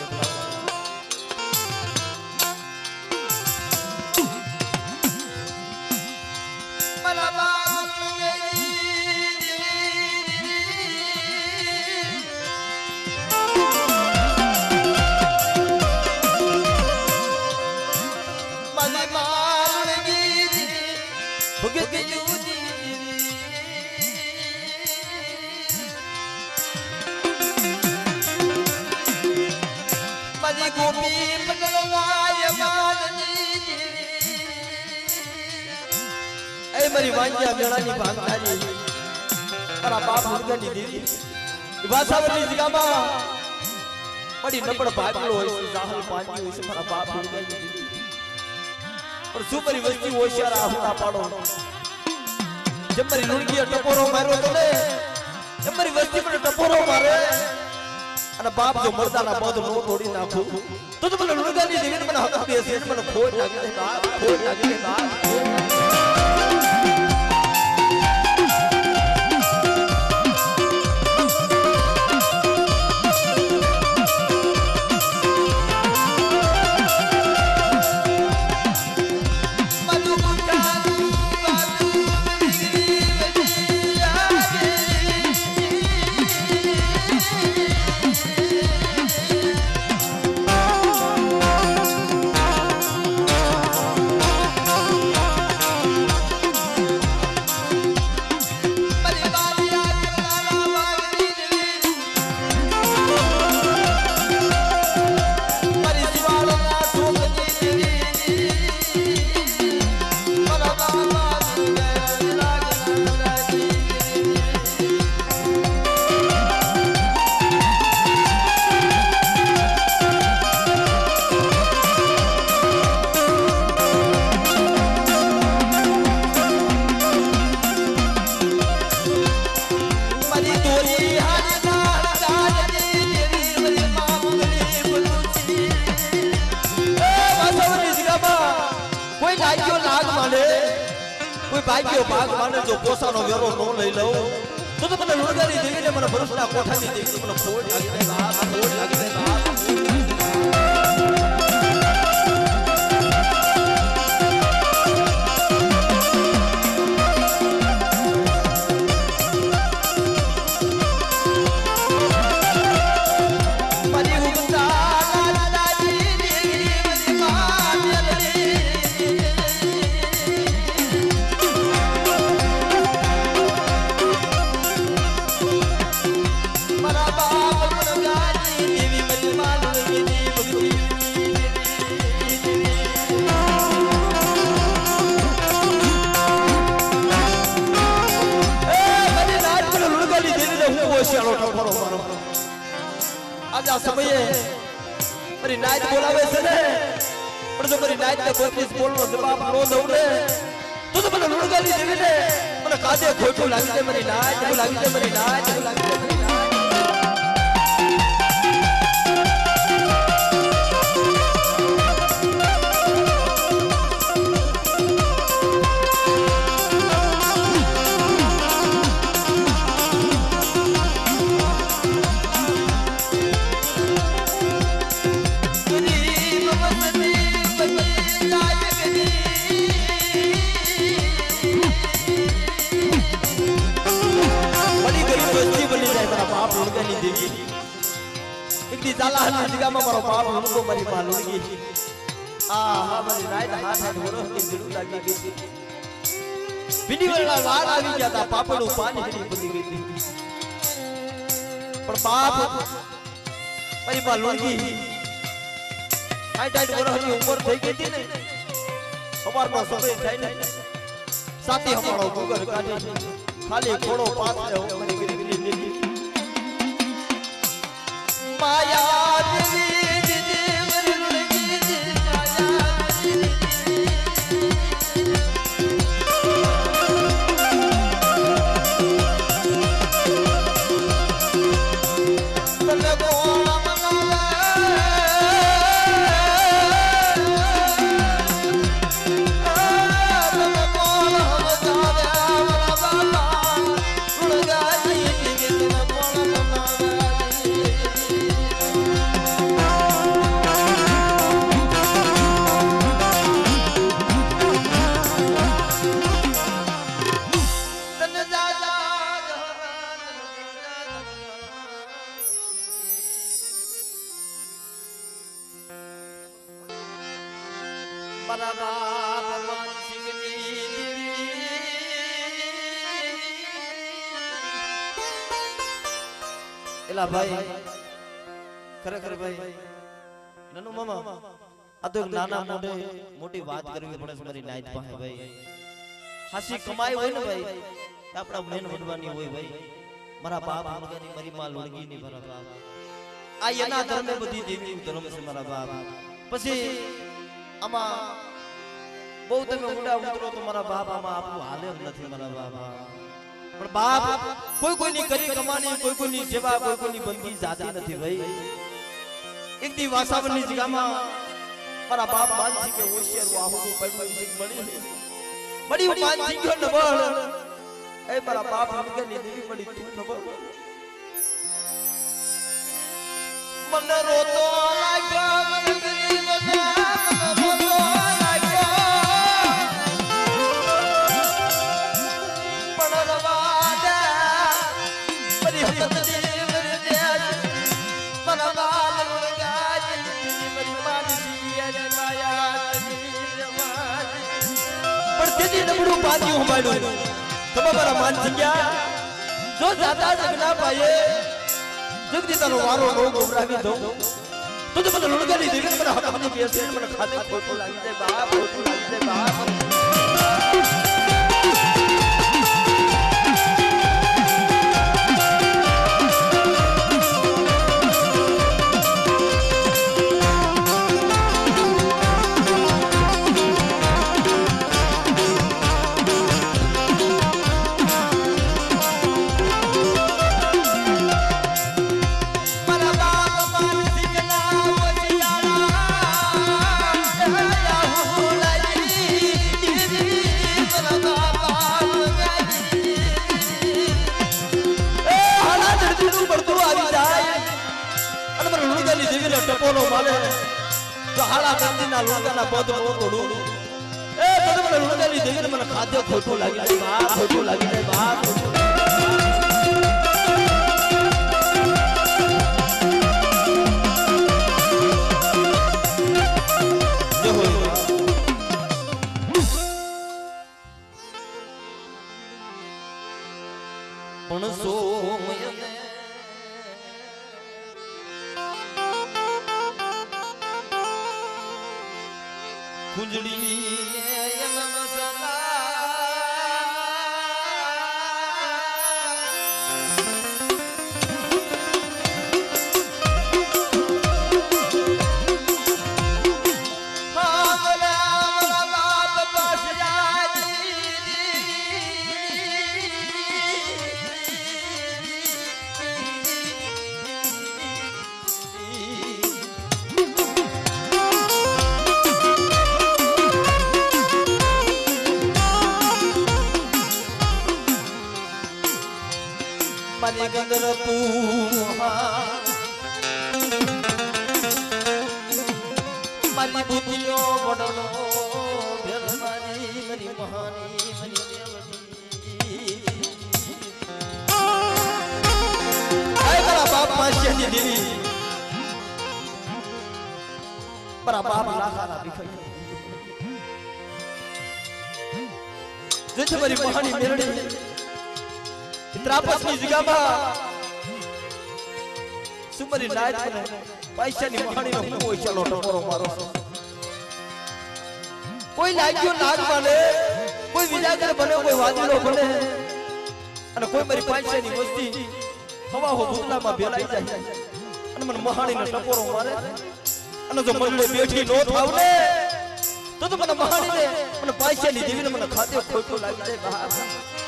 મારી વાંજ્યા મેળાની ભાગદારી મારા બાપ મુર્ગાની દેવી વાસાવરની જગ્યામાં બડી નબળ ભાગલો હોય છે જાહલ પાંજી હોય છે મારા બાપ મુર્ગાની દેવી પણ શું મારી વસ્તી હોશિયાર આહુડા પાડો જેમ મારી લુણગીએ ટપોરો માર્યો તો ને એમ મારી વસ્તી મને ટપોરો મારે અને બાપ જો મરદાના પદ નો તોડી નાખું તો મને લુણગાની દેવીને મને હક દેશે મને ખોટ લાગી દે બાપ ખોટ લાગી દે બાપ ભાગ્યો ભાગ માને જો પોસાનો વેરો નો લઈ લઉં તો મને લુણગારી દેવીને મને ભરૂચના કોઠાની દેવી મને ખોટ લાગી દે બાપ ખોટ લાગી દે બાપ આ સમયે મારી નાઈટ બોલાવે છે ને પણ જો મારી નાઈટ ને 32 બોલનો જવાબ નો દઉં ને તો તો મને લુણગાની દેવીને મને કાદે ખોટું લાગી જાય મારી નાય એવું લાગી જાય મારી નાય એવું લાગી જાય મારી નાય जाला जगह में मारो बाप हमको मरी मालूंगी आ हमारी रात हाथ हाथ वरस की दिल लगी गई बिनी वाला वाड़ आ गया था पापड़ो पानी हरी बनी गई थी पर बाप मरी मालूंगी हाइट हाइट वरस की उम्र થઈ ગઈ थी ने हमार में समय થાય ને साथी हमारो गुगर काटे खाली घोड़ो पास में हो मरी गिरी गिरी गिरी माया एला भाई खरेखर भाई ननु मामा आ तो नाना मोटे मोटी बात करवी पड़े मारी नाइट पाए भाई हासी कमाई होय ने भाई आपड़ा मेन वडवानी होय भाई मारा बाप हमगानी मारी मां लुणगी ની મારા બાપ આ એના ધર્મે બધી દેવી ધર્મ છે મારા બાપ પછી આમાં બહુ તમે ઊંડા ઉતરો તો મારા બાપ આમાં આપું હાલે જ નથી મારા બાપ પણ બાપ કોઈ કોઈની કરી કમાણી કોઈ કોઈની સેવા કોઈ કોઈની બંદી જાતી નથી ભાઈ એક દી વાસાવરની જગ્યામાં મારા બાપ માનસી કે હોશિયાર આહુ તો પૈસા શીખ બડી માનસી ગયો નબળ એ મારા બાપ હમકે ની દેવી બડી તું નબળ मन रोतो लाग्यो मन गरी बजा मन रोतो लाग्यो पणरवादा मरी हतनी मरी दे मन बाल मुर्गाज मरी मानसी अरे माया जमाज पर तेजी नबड़ू बाजी हमारो तब बरा मान सिंगा जो ज्यादा जगना पाए जगदी तारो वारो नो गोबरावी दो तो मन लुणगानी देवी मन हकनी बेसे मन खाते खोटो लागी जाय बाप खोटो लागी जाय बाप टपोलो माले तो हाला बंदीना लुणगाना पद मो तोडू ए तने मन लुणगानी देवी मन खाद्य खोटो लागी जाय बाप खोटो लागी जाय बाप जो हो पण सो कुंजड़ी મારી ગંદર તું મારી બુદ્ધિનો વડલો ભેલ મારી મારી મહાની મારી મેલડી આય મારા બાપ માસિયાની દેવી મારા બાપ લાખાના ભીખાઈ જે છે મારી મહાની મેલડી ત્રાપસની જગ્યામાં સુમરી નાયત મને પૈસાની મહાણીનો હું ઓછાનો ટકોરો મારો કોઈ લાગ્યો નાગ બને કોઈ વિજાગર બને કોઈ વાદીલો બને અને કોઈ મારી પૈસાની વસ્તી હવા હો ભૂતલામાં ભેલાઈ જાય અને મને મહાણીનો ટકોરો મારે અને જો મને બેઠી નો થાવ ને તો મને મહાણીને મને પૈસાની દેવીને મને ખાતે ખોટું લાગી જાય બહાર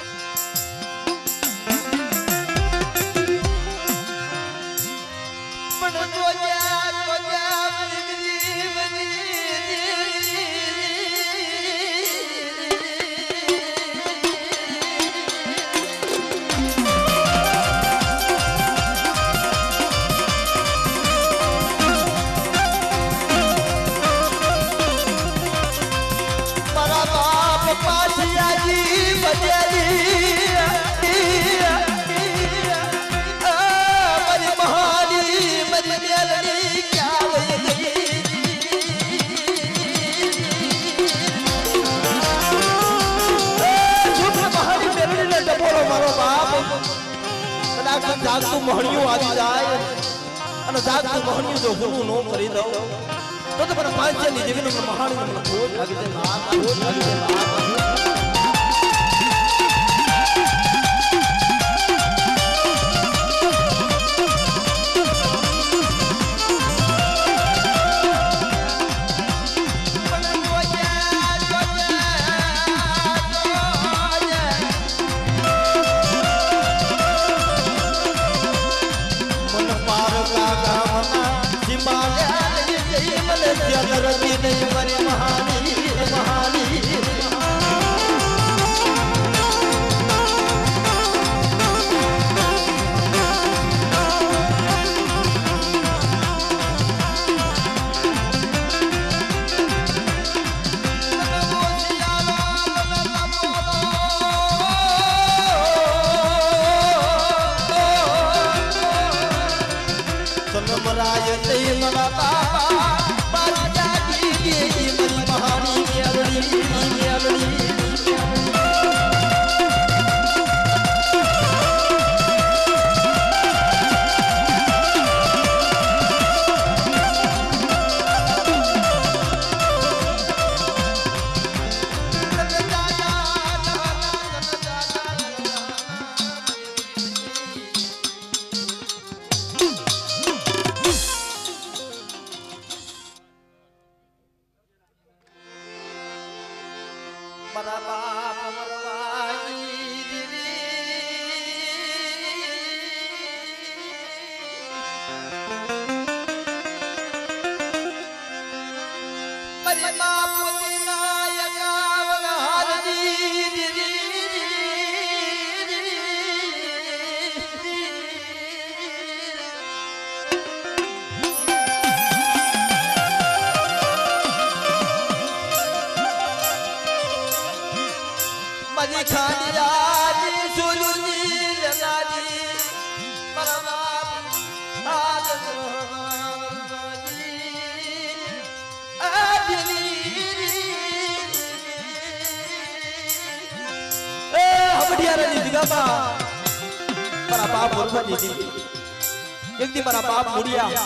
જાગતું મહણિયું આવી જાય અને જાગતું મહણિયું જો હું નો કરી દઉં તો મને પાંચની દેવીને મહાણી મને ખોટ લાગી જાય ખોટ લાગી જાય મારા બાપ મરવાઈ મારી બાપ મારા બાપ બોલવાની દીધી એક દી મારા બાપ મુડિયા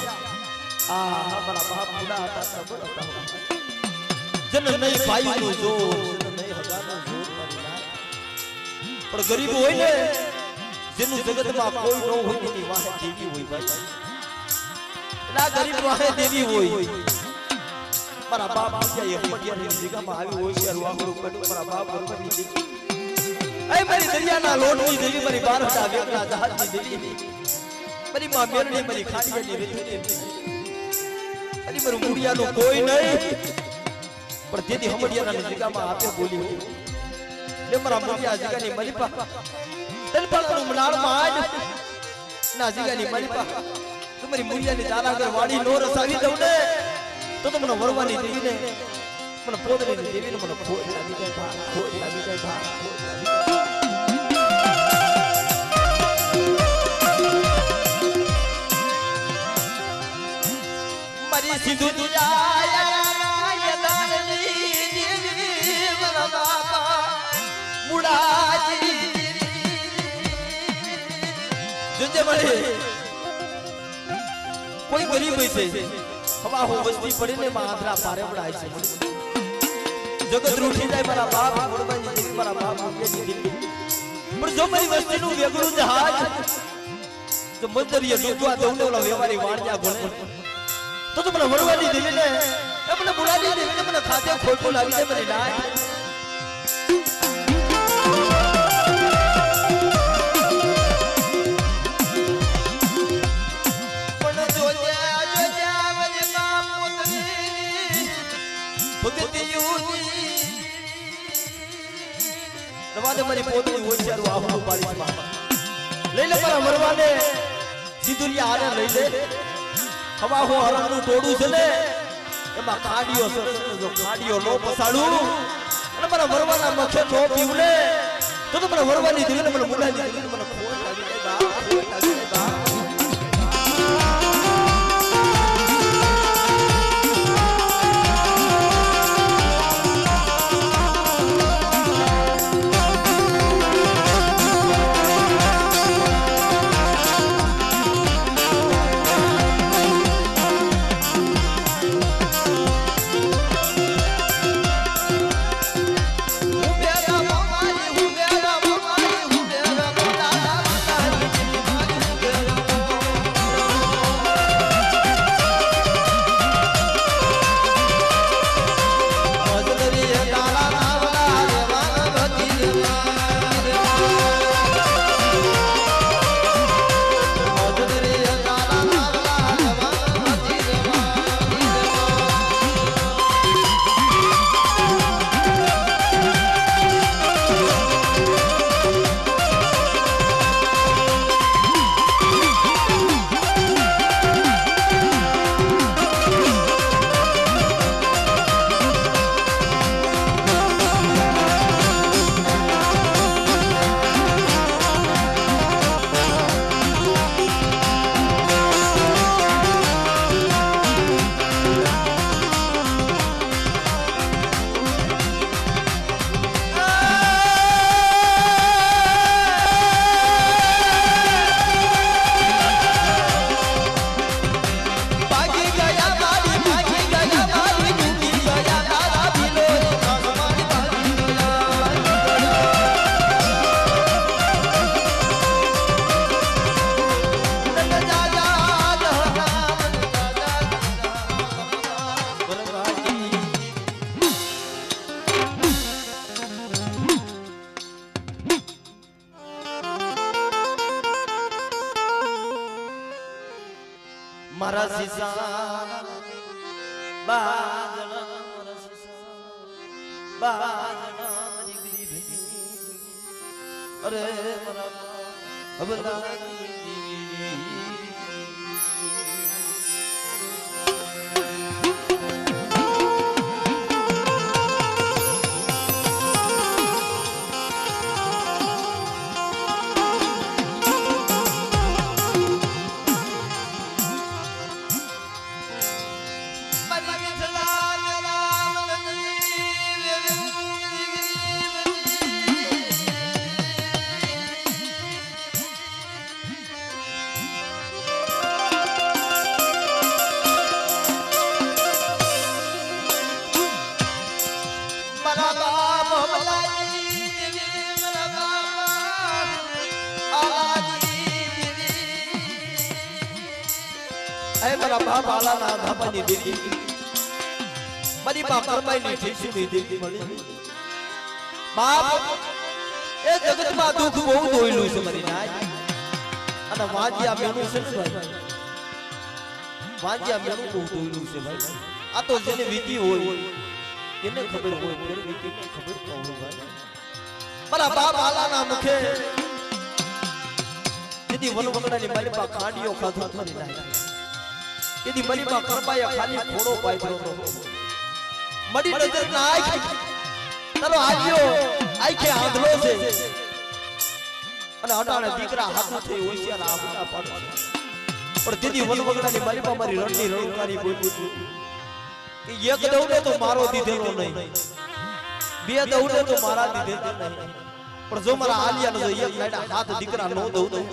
મારા બાપ મુડા હતા જન નહીં ભાઈનું જોર જન નહીં હજારનું જોર પણ ગરીબ હોય ને જેનું જગતમાં કોઈ ન હોય તેની વાહે દેવી હોય ભાઈ ના ગરીબ વાહે દેવી હોય મારા બાપ મુડિયા એ હમડિયાની જગ્યામાં આવી હોય છે વાગડું કડું મારા બાપ બોલવાની દીધી ऐ मेरी दरियाना लोटनी देवी मेरी बारहटा वेगना जहाजनी देवी मेरी मां मेरणी मेरी खाड़ियानी रेती अरे मेरू मुड़ियानो कोई नहीं पर देदी हमडियाना जगामा आपे बोली हो ले मारा मुड़िया जगानी मरीपा तलपाळानु मनाळ માં ના જીગાની મારી પા તમારી મુરિયાની તારા આગળ વાડી નો રસાવી દઉં ને તો તમને વરવાની દેવીને મને પોદરીની દેવીને મને ખોટ લાગી જાય ભા ખોટ લાગી જાય ભા મારી સીધું તુજાયા દાનની દેવી મારા બાપા મુડાજી જોજે મળી કોઈ ગરીબ છે હવા હો વસ્તી પડીને માધરા પારે પડાય છે જગત રૂઠી જાય મારા બાપ મોડવાની દેવી મારા બાપ મુકેની દેવી પણ જો મારી વસ્તીનું વેગળું જહાજ જો મંદરીએ ડૂબવા દઉં ઓલા વ્યવહારી વાણ્યા ભણે તો મને વરવાની દેવીને મને મુડાની દેવીને મને ખાતે ખોટું લાગી જાય મારી નાય મારી પોતની હોશિયારું આહું પાડીશ માં લઈ લે મારા મરવાને સિંદુરિયા આને લઈ લે હવા હો હરણનું ટોડું છે ને એમાં ખાડીઓ જો ખાડીઓ નો પસાડું અને મારા મરવાના મખે નો પીવલે તો મારા મરવાની દેવીને મને મુલાની દેવીને મને ખોટ લાગી જાય બા ખોટ લાગી જાય બા મારા સીસા બાજણા મારા સીસા બાજણા મારી ગરીબી અરે મારા અબલાની દેવી મારા બાપ આલાના ધાપાની દેવી મારી બાપ કરમાઈની ઠીસુની દેવી મળી બાપ એ જગતમાં દુઃખ બહુ દોયલું છે મારી નાય અને વાંજિયા મેણું છે ને ભાઈ વાંજિયા મેણું બહુ દોયલું છે ભાઈ આ તો જેને વીતી હોય એને ખબર હોય જેને વીતી ખબર ન હોય ભાઈ મારા બાપ આલાના મુખે જેથી વનવગડાની માલિપા ખાંડીઓ ખાધું થરી નાય તેથી માલિપા કરપાયા ખાલી ખોડો પાયરો મડી નજર ના આંખ તારો આલ્યો આંખે આંધળો છે અને અટાણે દીકરા હાથું થઈ હોશિયાર આહુડા પાડે પણ તેથી વનવગડાની માલિપા મારી રણની રણકારી બોલી કે એક દઉને તો મારો દીધેલો નહીં બે દઉને તો મારા દીધેલો નહીં પણ જો મારા આલિયાનો જો એક લાડા હાથ દીકરા નો દઉં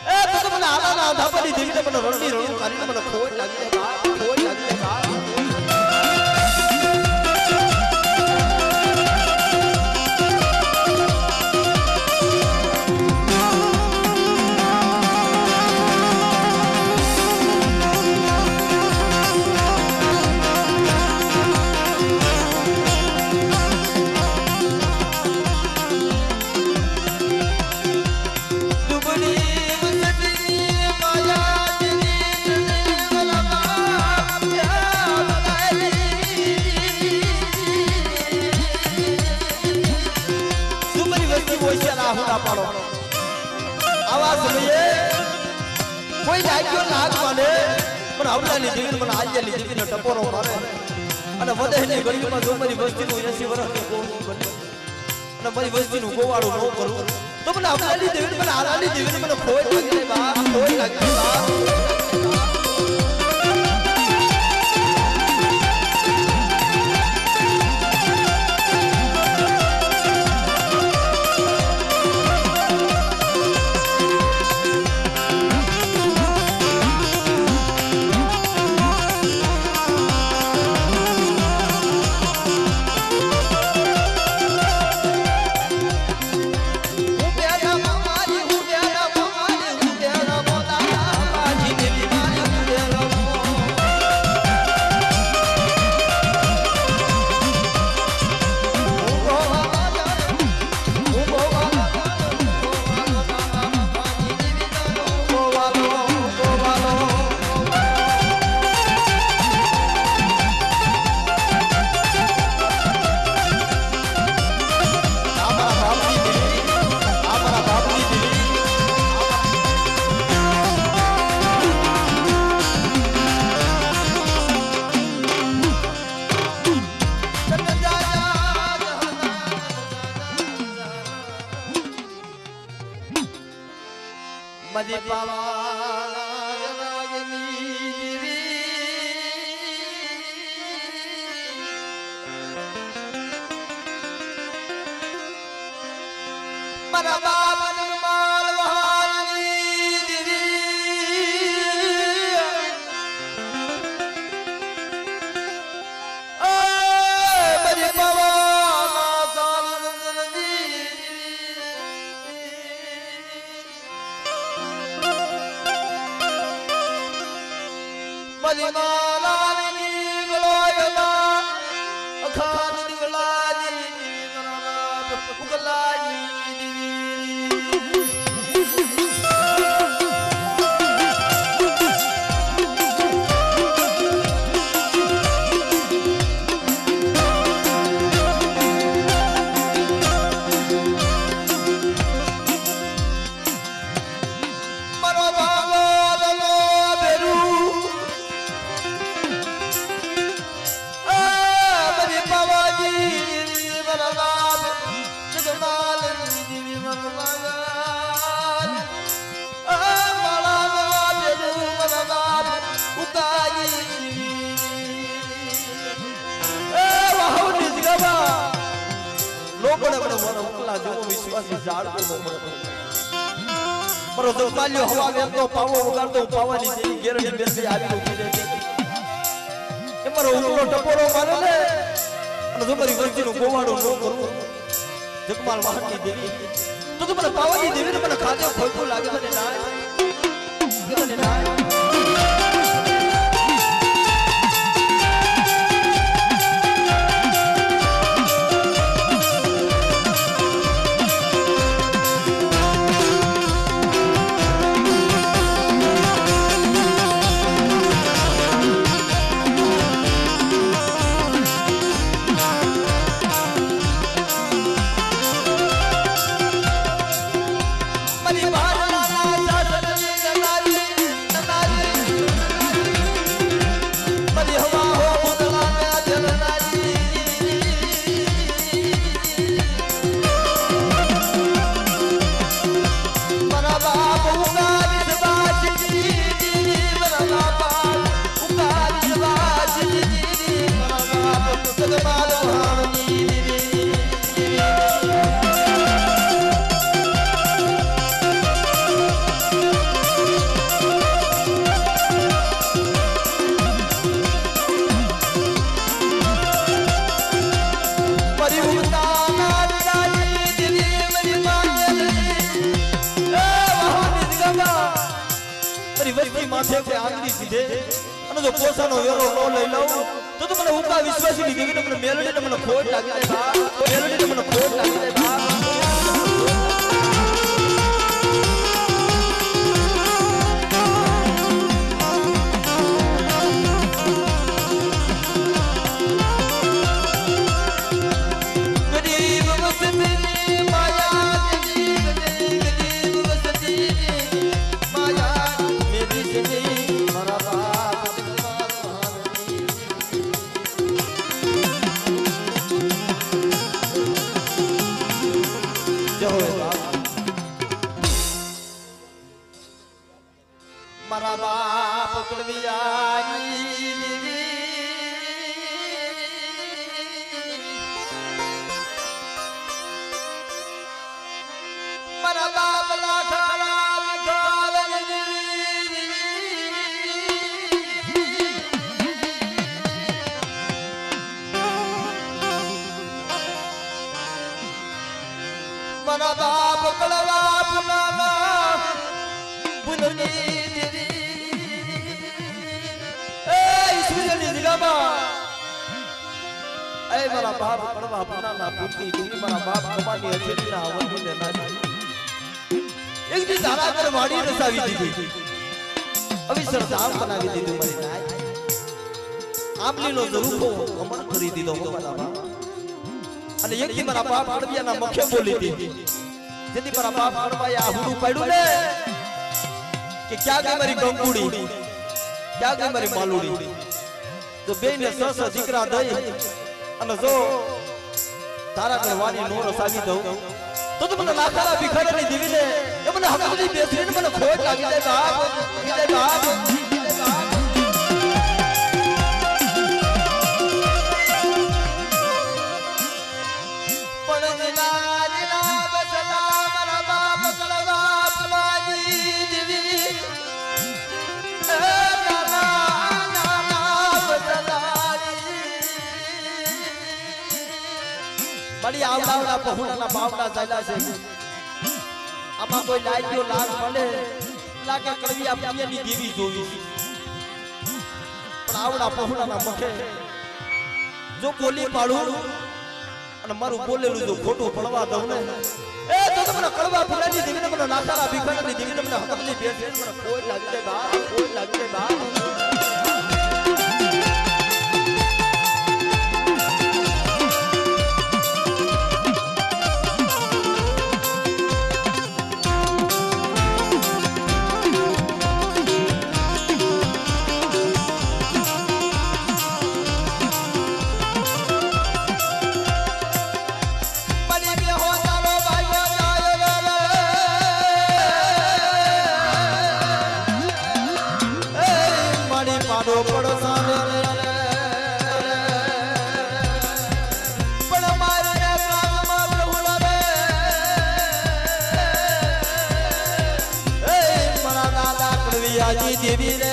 એ તો મને આલાના ધાપડી દીને મને રણની રણકારી મને ખોટ લાગી બા ખોટ લાગી બા આવા સમયે કોઈ જાગ્યો નાગ માને પણ આવડાની જીવન મને આજની જીવન ટપોરો મારે અને વધેની ગળીમાં જો મારી વસ્તીનું 80 વર્ષનું ગોળું બને અને મારી વસ્તીનું ગોવાળું ન કરું તો મને આવડાની જીવન મને આરાની જીવન મને ખોટ લાગે બા ખોટ લાગે બા મજી પાવાના રાગની મારા બાપન માલ વહાની દીવી ઓ મજી પાવાના સાલની મલિમાલાની ગલોયલા અખાન દિગલાની મરણા ઉગલાની હવા વેતો પાવો વગાડતો પાવાની જેવી ગેરડી બેસી આવી ઉભી રહે એ મારો ઉકળો ટપોરો મારે ને અને જો મારી વસ્તીનું ગોવાડું ન કરું જગમાલ વાહનની દેવી તો મને પાવાની દેવીને મને ખાધે ખોટું લાગે મને ના મરી ભારના સાસરે માથે કે આંગળી સીધે અને જો પોસાનો વેરો નો લઈ લઉં તો મને ઉકા વિશ્વાસી ની દેવીને મને મેલડીને મને ખોટ લાગી જાય બા મેલડીને મને ખોટ લાગી જાય બા મારા બાપ કડવા પુનાના પુત્રી તું મારા બાપ કમાની અછેરીના આવંદને નાજી એક દી તારા પર વાડી રસાવી દીધી અવિસર ધામ બનાવી દીધું મારી નાય આમલીનો જરૂખો કમર કરી દીધો મારા બાપ અને એક દી મારા બાપ કડવિયાના મુખે બોલી દીધી જેથી મારા બાપ કડવાએ આ હુડું પાડ્યું ને કે ક્યાં ગઈ મારી ગંગુડી ક્યાં ગઈ મારી માલુડી તો બેને સસ દીકરા દઈ અને જો તારા ઘરવાની નો રસાવી દઉં તો મને લાખારા ભિખારીની દીવીને એ મને હકની બેસરીને મને ખોટ લાગી જાય બાપ બડી આવડાવડા પહોળાના બાવડા ચાલ્યા છે આમાં કોઈ લાગ્યો લાગ મળે લાગે કડવી આપીની દેવી જોવી પણ આવડા પહોળાના મુખે જો બોલી પાડું અને મારું બોલેલું જો ખોટું પડવા દઉં ને એ તો મને કડવા પુરાની દેવીને મને નાસારા ભિખારીની દેવીને મને હકની બેસે મને કોઈ લાગી જાય બા કોઈ લાગી જાય બા દેવી રે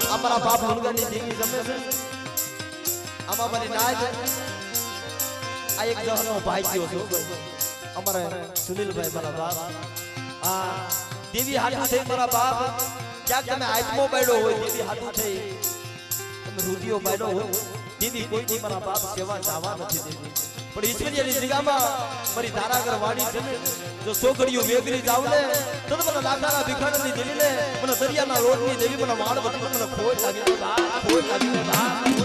અમારા બાપ મુનગાની દેવી જમે છે આમાં મારી નાય છે આ એક જહનો ભાઈ થયો છે અમારા સુનિલભાઈ મારા બાપ આ દેવી હાથું થઈ મારા બાપ ક્યાંક તમે આત્મો બાયડો હોય દેવી હાથું થઈ તમે રૂપિયો બાયડો હોય દેવી કોઈ દી મારા બાપ સેવા જવા નથી દેવી પણ ઈશ્વરીયની જગ્યામાં મારી તારાગર વાડી છે ને જો સોગડીઓ વેગરી જાવ ને તો મને લાખારા ભિખારીની દેવી ને મને દરિયાના રોડની દેવી મને વાળ વટી મને ખોટ લાગી બા ખોટ લાગી બા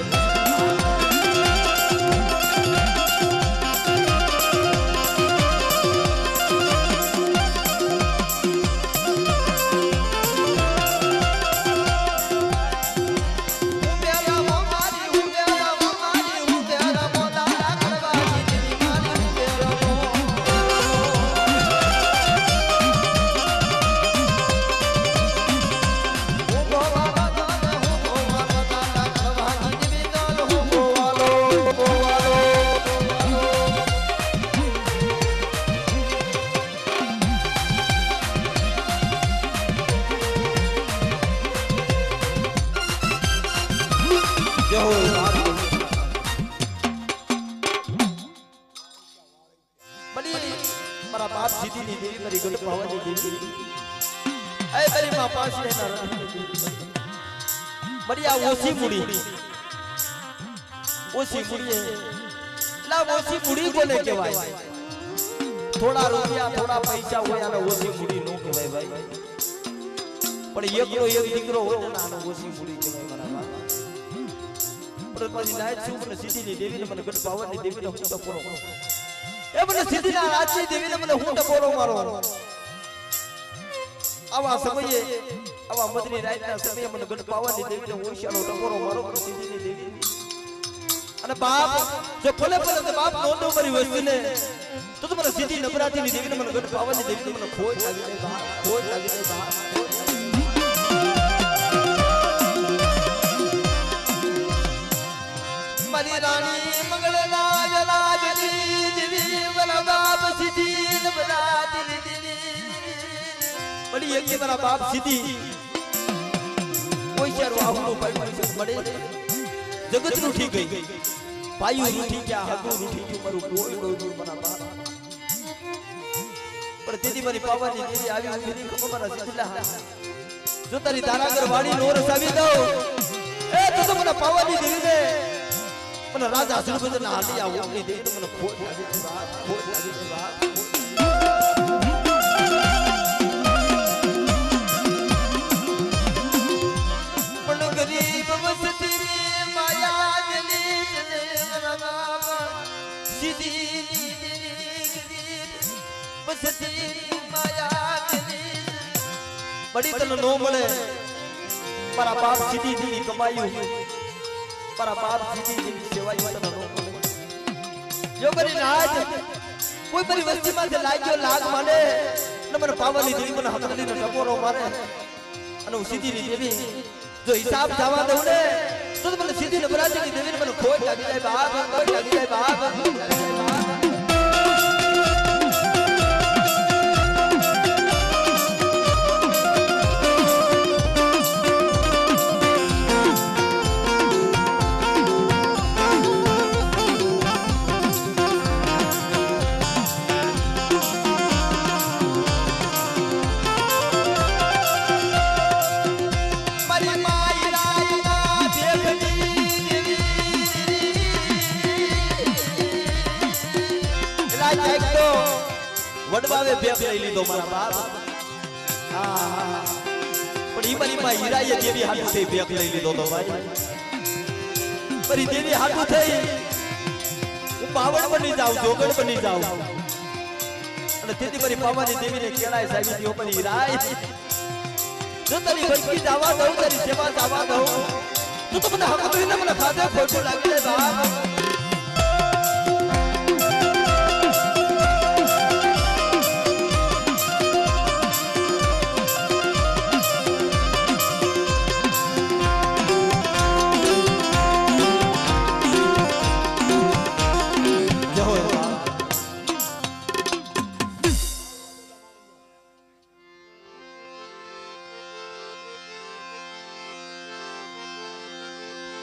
જય હો બડી મારા બાપ સીધીની દેવી મારી ગઢ પાવાની દેવી એ તારી માં પાસે ના બડી આ ઓછી મુડી લા ઓછી મુડી કોને કહેવાય થોડા રૂપિયા થોડા પૈસા હોય અને ઓછી મુડી નો કહેવાય ભાઈ પણ એકનો એક દીકરો હોય ને આનો ઓછી મુડી કહેવાય મારા બાપ પણ પછી નાયત છું મને સીધીની દેવીને મને ગઢ પાવનની દેવીને હું ટપોરો એ મને સીધીના રાજની દેવીને મને હું ટપોરો મારો આવા સમયે આવા મદની રાતના સમયે મને ગઢ પાવનની દેવીને ઓશિયાનો ટપોરો મારો મને સીધીની દેવી અને બાપ જો ભલે ભલે તો બાપ નો મારી વસ્તુને તો મને સીધી નવરાત્રીની દેવીને મને ગઢ પાવનની દેવીને મને ખોટ લાગી જાય બાપ ખોટ લાગી જાય બાપ મારી રાણી મંગળના જલાજની દેવી મારા બાપ સીધી નવરાત્રીની દેવી બડી એક મારા બાપ સીધી કોઈ શેર વાહનો પાઈ મળે જગત નું ઠીક ગઈ પાયું રૂઠી ગયા હગું રૂઠી ગયું મારું કોઈ ડોયું મારા બાપ પણ દીદી મારી પાવાની દેવી આવી ઉભી ખબર મારા સીધલા જો તારી દારાગર વાડી નો રસાવી દો એ તો મને પાવાની દેવી ને મને રાજા સુરભદ્ર ના હાલી આવું ની દેવી મને ખોટ લાગી છે વાત ખોટ લાગી છે વાત પણ ગરીબ વસતી માયા જલી સીધી વસતી માયા જલી બડી તને નો મળે મારા બાપ સીધી દીની કમાયું મારા બાપ સીધી દીની સેવાય તને નો મળે જો કરી નાજ કોઈ મારી વસ્તી માંથી લાગ્યો લાગ માને ને મને પાવાની દેવી મને હકલીનો ટપોરો મારે અને હું સીધી દેવી જો હિસાબ જવા દઉં ને તો મને સીધી નવરાત્રીની દેવીને મને ખોટ લાગી જાય બાપ ખોટ લાગી જાય બાપ વડવાવે ભેગ લઈ લીધો મારા બાપ હા પણ ઈ મારી માં હીરાએ દેવી હાથું થઈ ભેગ લઈ લીધો તો ભાઈ પરી દેવી હાથું થઈ હું પાવડ બની જાઉં જોગણ બની જાઉં અને તેથી મારી પાવાની દેવીને કેળાય સાવી દીઓ પણ હીરાય જો તારી ભટકી જવા દઉં તારી સેવા જવા દઉં તો મને હક દઈને મને ખાધે ખોટું લાગી જાય બાપ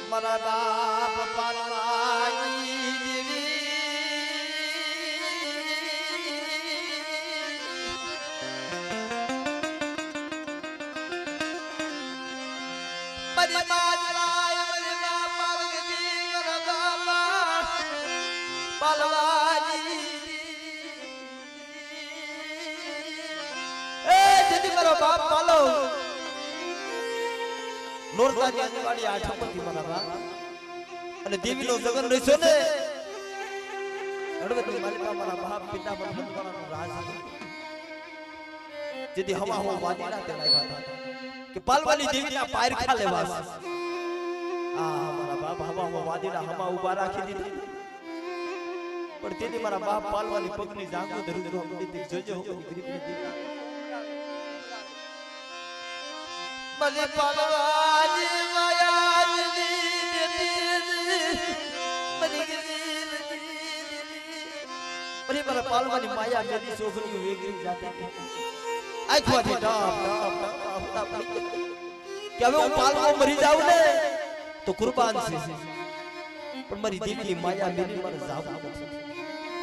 મારા બાપ પાલવાની દેવી મારી માતલાય મારી મા પાર્વતી મારા બાપ પાલવાની એ દીદી મારો બાપ પાલો નોરતાની આજવાડી આઠમથી મારા બાપ અને દેવીનો જગન રહેશો ને હળવદની માલિકા મારા બાપ પિતા પર બંધવાનો રાજ જેથી હવા હવા વાદીના તે લાવ્યા હતા કે પાલવાની દેવીના પાયરખા લેવા આ મારા બાપ હવા હવા વાદીના હમા ઊભા રાખી દીધી પણ તેથી મારા બાપ પાલવાની પગની જાંગો ધરુદરો અંગડી જોજો ગરીબની દેવી મને પાલવાની માયાની મને મારા પાલવાની માયા મેલી છોકરીઓ વેગરી જાતે આંખમાંથી ટાપ ટાપ ટાપ ટાપ કે હવે હું પાલવો મરી જાઉં ને તો કુરબાન છે પણ મારી દેવી માયા મેરી મારે જાવું નથી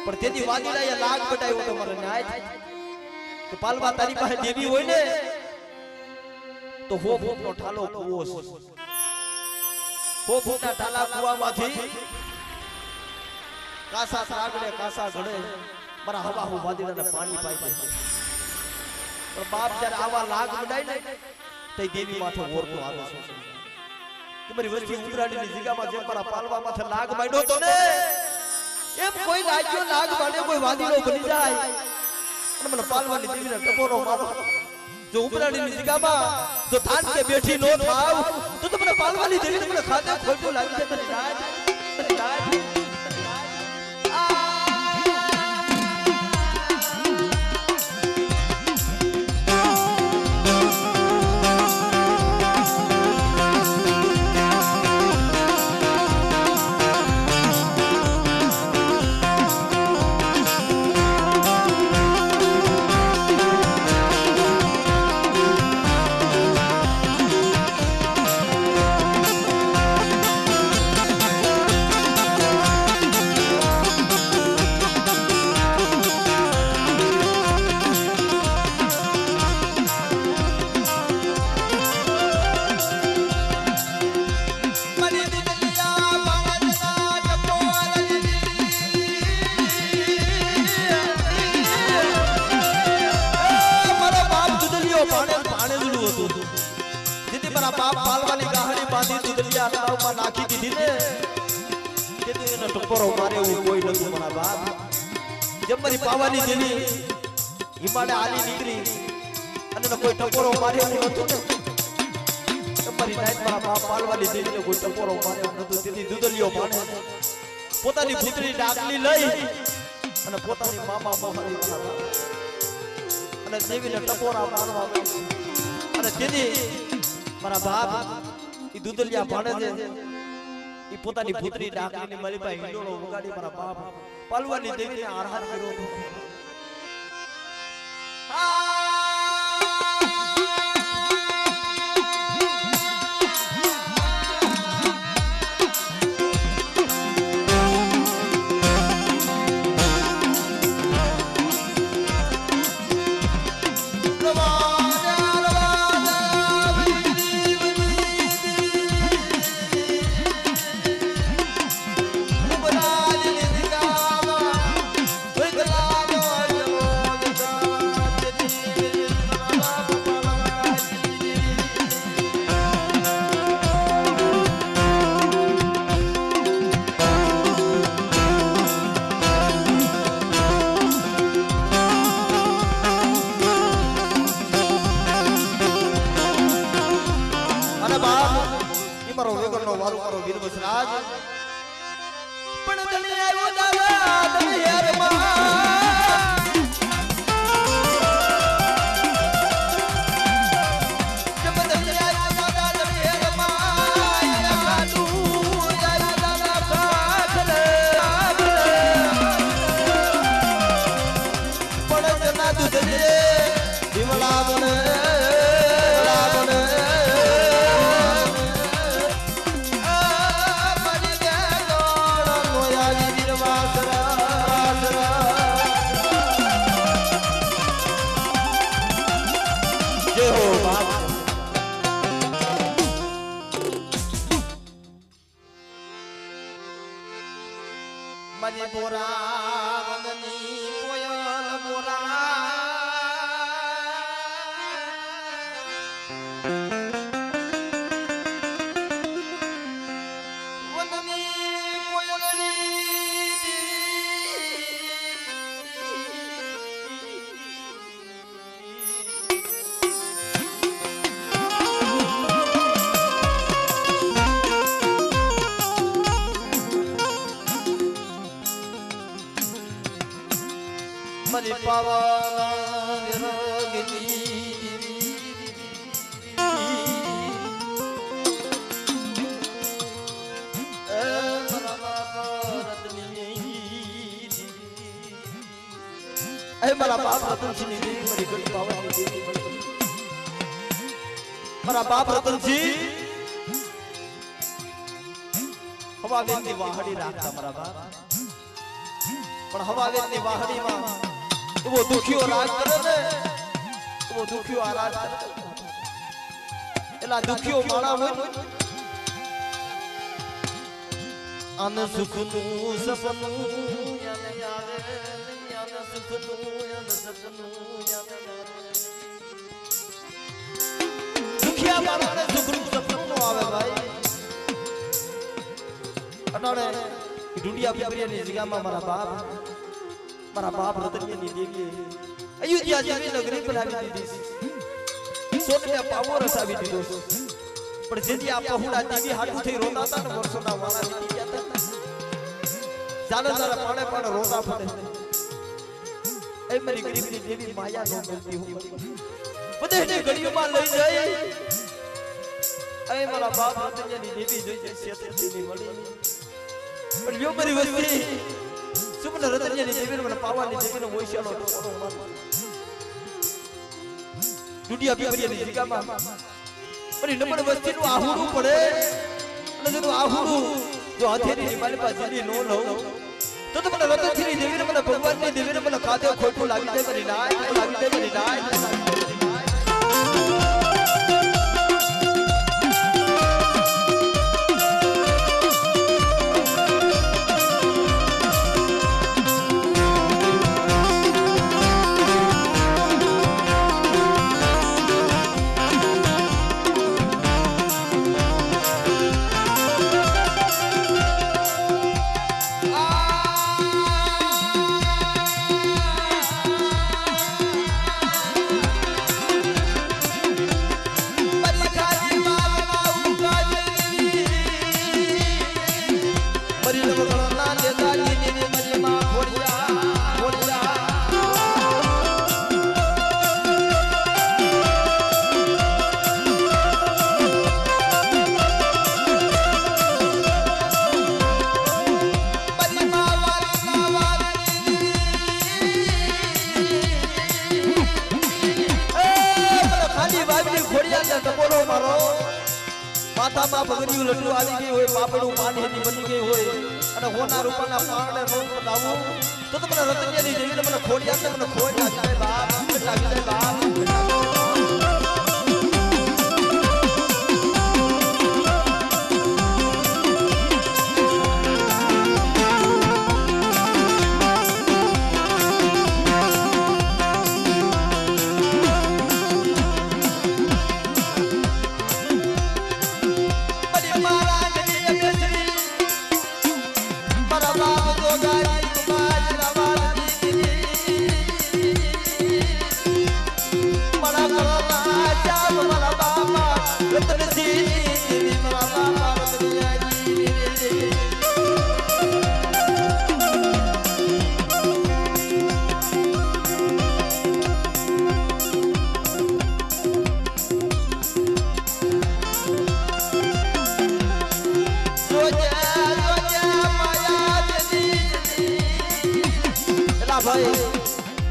પણ તેની વાદીડા એ લાગ બટાયો તો મારે ન્યાય થાય કે પાલવા તારી પાસે દેવી હોય ને તો હો ફૂટનો ઠાલો કૂવો છે હો ફૂટના ઠાલા કૂવામાંથી કાસા સાગડે કાસા ઘડે મારા હવા હું વાદીડાને પાણી પાઈ દે પણ બાપ જ્યારે આવા લાગ બડાય ને તે દેવી માથે ઓરતો આવે છે કે મારી વસ્તી ઉતરાડીની જગ્યામાં જેમ મારા પાલવા માથે લાગ માંડ્યો તો ને એમ કોઈ લાગ્યો લાગ માંડે કોઈ વાદીડો બની જાય અને મને પાલવાની દેવીને ટપોરો મારો જો ઉતરાડીની જગ્યામાં જો થાન કે બેઠી નો થાવ તો મને પાલવાની દેવીને મને ખાતે ખોટું લાગી જાય તને રાજ બાપ પાલવાની ગાહડી બાંધી દુધલિયા તાવમાં નાખી દીધી ને તેથી એને ટપોરો મારે એવું કોઈ નતું મારા બાપ જેમ મારી પાવાની દેવી હિમાડે આલી નીકળી અને કોઈ ટપોરો મારે એવું નતું ને તમારી નાઈટ મારા બાપ પાલવાની દેવીને કોઈ ટપોરો મારે એવું નતું તેથી દુધલિયો ભાણે પોતાની પુત્રી ડાકલી લઈ અને પોતાની મામા મોહરી અને દેવીને ટપોરા મારવા અને તેથી મારા બાપ ઈ દુધલિયા ભાણે છે ઈ પોતાની પુત્રી ડાકલીની મારી પાસે હિંડોળો વગાડી મારા બાપ પાલવાની દેવીને આરાધ કર્યો મને બોરા વનની કોયલ બોરા વનની કોયલની મારી પાવા વિરગની મારા બાપ રતનસિંહ ની દેવી મારી ગળી પાવાની દેવી મારા બાપ રતનસિંહ હવા વેદની વાહડી રાખતા મારા બાપ પણ હવા વેદની વાહડીમાં એવો દુખ્યો રાજ કરે ને એવો દુખ્યો આ રાજ કરે એલા દુખ્યો માણા હોય અન સુખનું સપનું યાને આવે યાને સુખનું યાને સપનું યાને આવે દુખિયા માણાને સુખનું સપનું નો આવે ભાઈ અટાણે ઢુંડિયા પીપરિયાની જગ્યામાં મારા બાપ રતનિયાની દેવીએ અયોધ્યા જેવી નગરી બનાવી દીધી સોનને પાવો રસાવી દીધો પણ જેથી આ પહોળા દેવી હાટુ થઈ રોતા હતા ને વર્ષોના વાળા વીતી ગયા હતા જાનંદારા પાણે પાણે રોતા પડે એ મારી ગરીબની દેવી માયા નો મળતી હું બધાને ગળીઓમાં લઈ જાય એ મારા બાપ રતનિયાની દેવી જોઈ જાય શેતરથી ની મળી પણ યો મારી વસ્તી સુમન રતનિયાની દેવીને મને પાવાની દેવીનો મોઈશાનો ટોરો માર દુડિયા પીપરિયાની જગ્યામાં મારી નમણ વસ્તીનું આહુડું પડે અને જો આહુડું જો હથેળીની મારી પાસે જીડી નો લઉં તો મને રતનજીની દેવીને મને ભગવાનની દેવીને મને ખાતે ખોટું લાગી જાય મારી નાય લાગી જાય મારી નાય માથામાં ભગરીયું લડ્ડુ આવી ગઈ હોય પાપડું પાણીની બની ગઈ હોય અને હોના રૂપાના પારણે રોગ પડાવું તો મને રતનિયાની દેવીને મને ખોડિયા મને ખોડ લાગી જાય બાપ લાગી જાય બાપ ભાઈ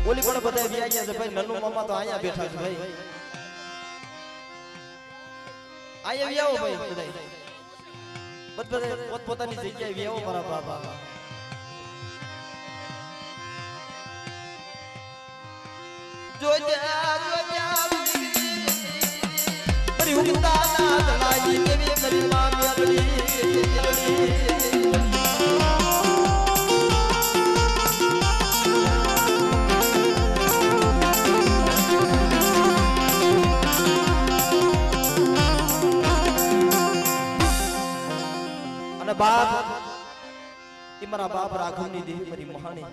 ઓલી પણ બધા વ્યા ગયા છે ભાઈ નન્નુ મામા તો અહીંયા બેઠા છે ભાઈ અહીંયા વ્યાવો ભાઈ બધા પોતપોતાની જગ્યાએ વ્યાવો મારા બાબા જોજા મારી ઉગતા ના દલાજી દેવી મારી માં મેલડી बाप ये मरा बाप राघवनी देवी मरी महानी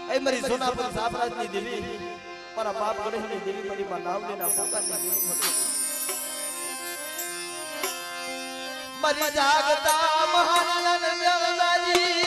ए मरी सोनापुर साम्राज्यनी देवी मरा बाप गणेशनी देवी मरी मां नावलीना पोतानी देवी मरी जागता महान मेलदाजी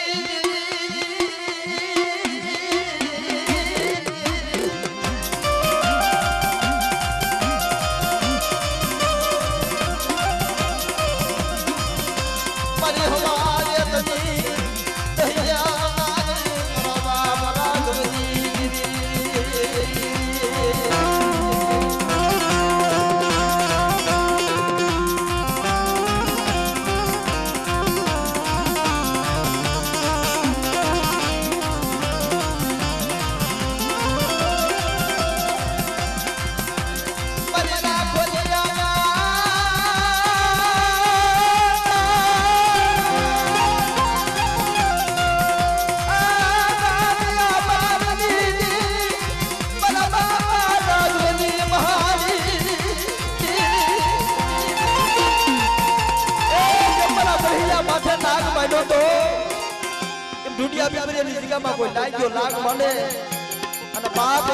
માંડ્યો તો કે દુનિયા બીબરીની જગ્યામાં કોઈ લાગ્યો લાગ મને અને બાપ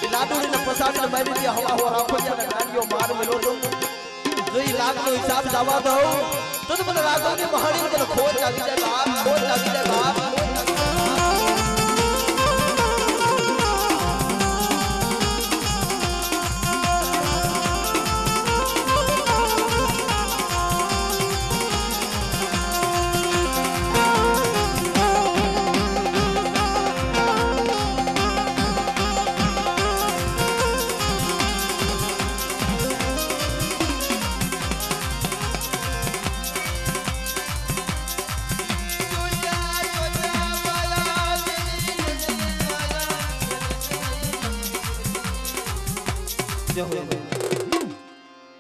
એ લાડુડીને પસાડીને મારી દે હવા હવા રાખો ત્યાં ગાડીઓ માર મેલો તો જો ઈ લાગનો હિસાબ જવા દઉં તો મને રાઘવની મહાણી મને ખોટ લાગી જાય બાપ ખોટ લાગી જાય બાપ જય હો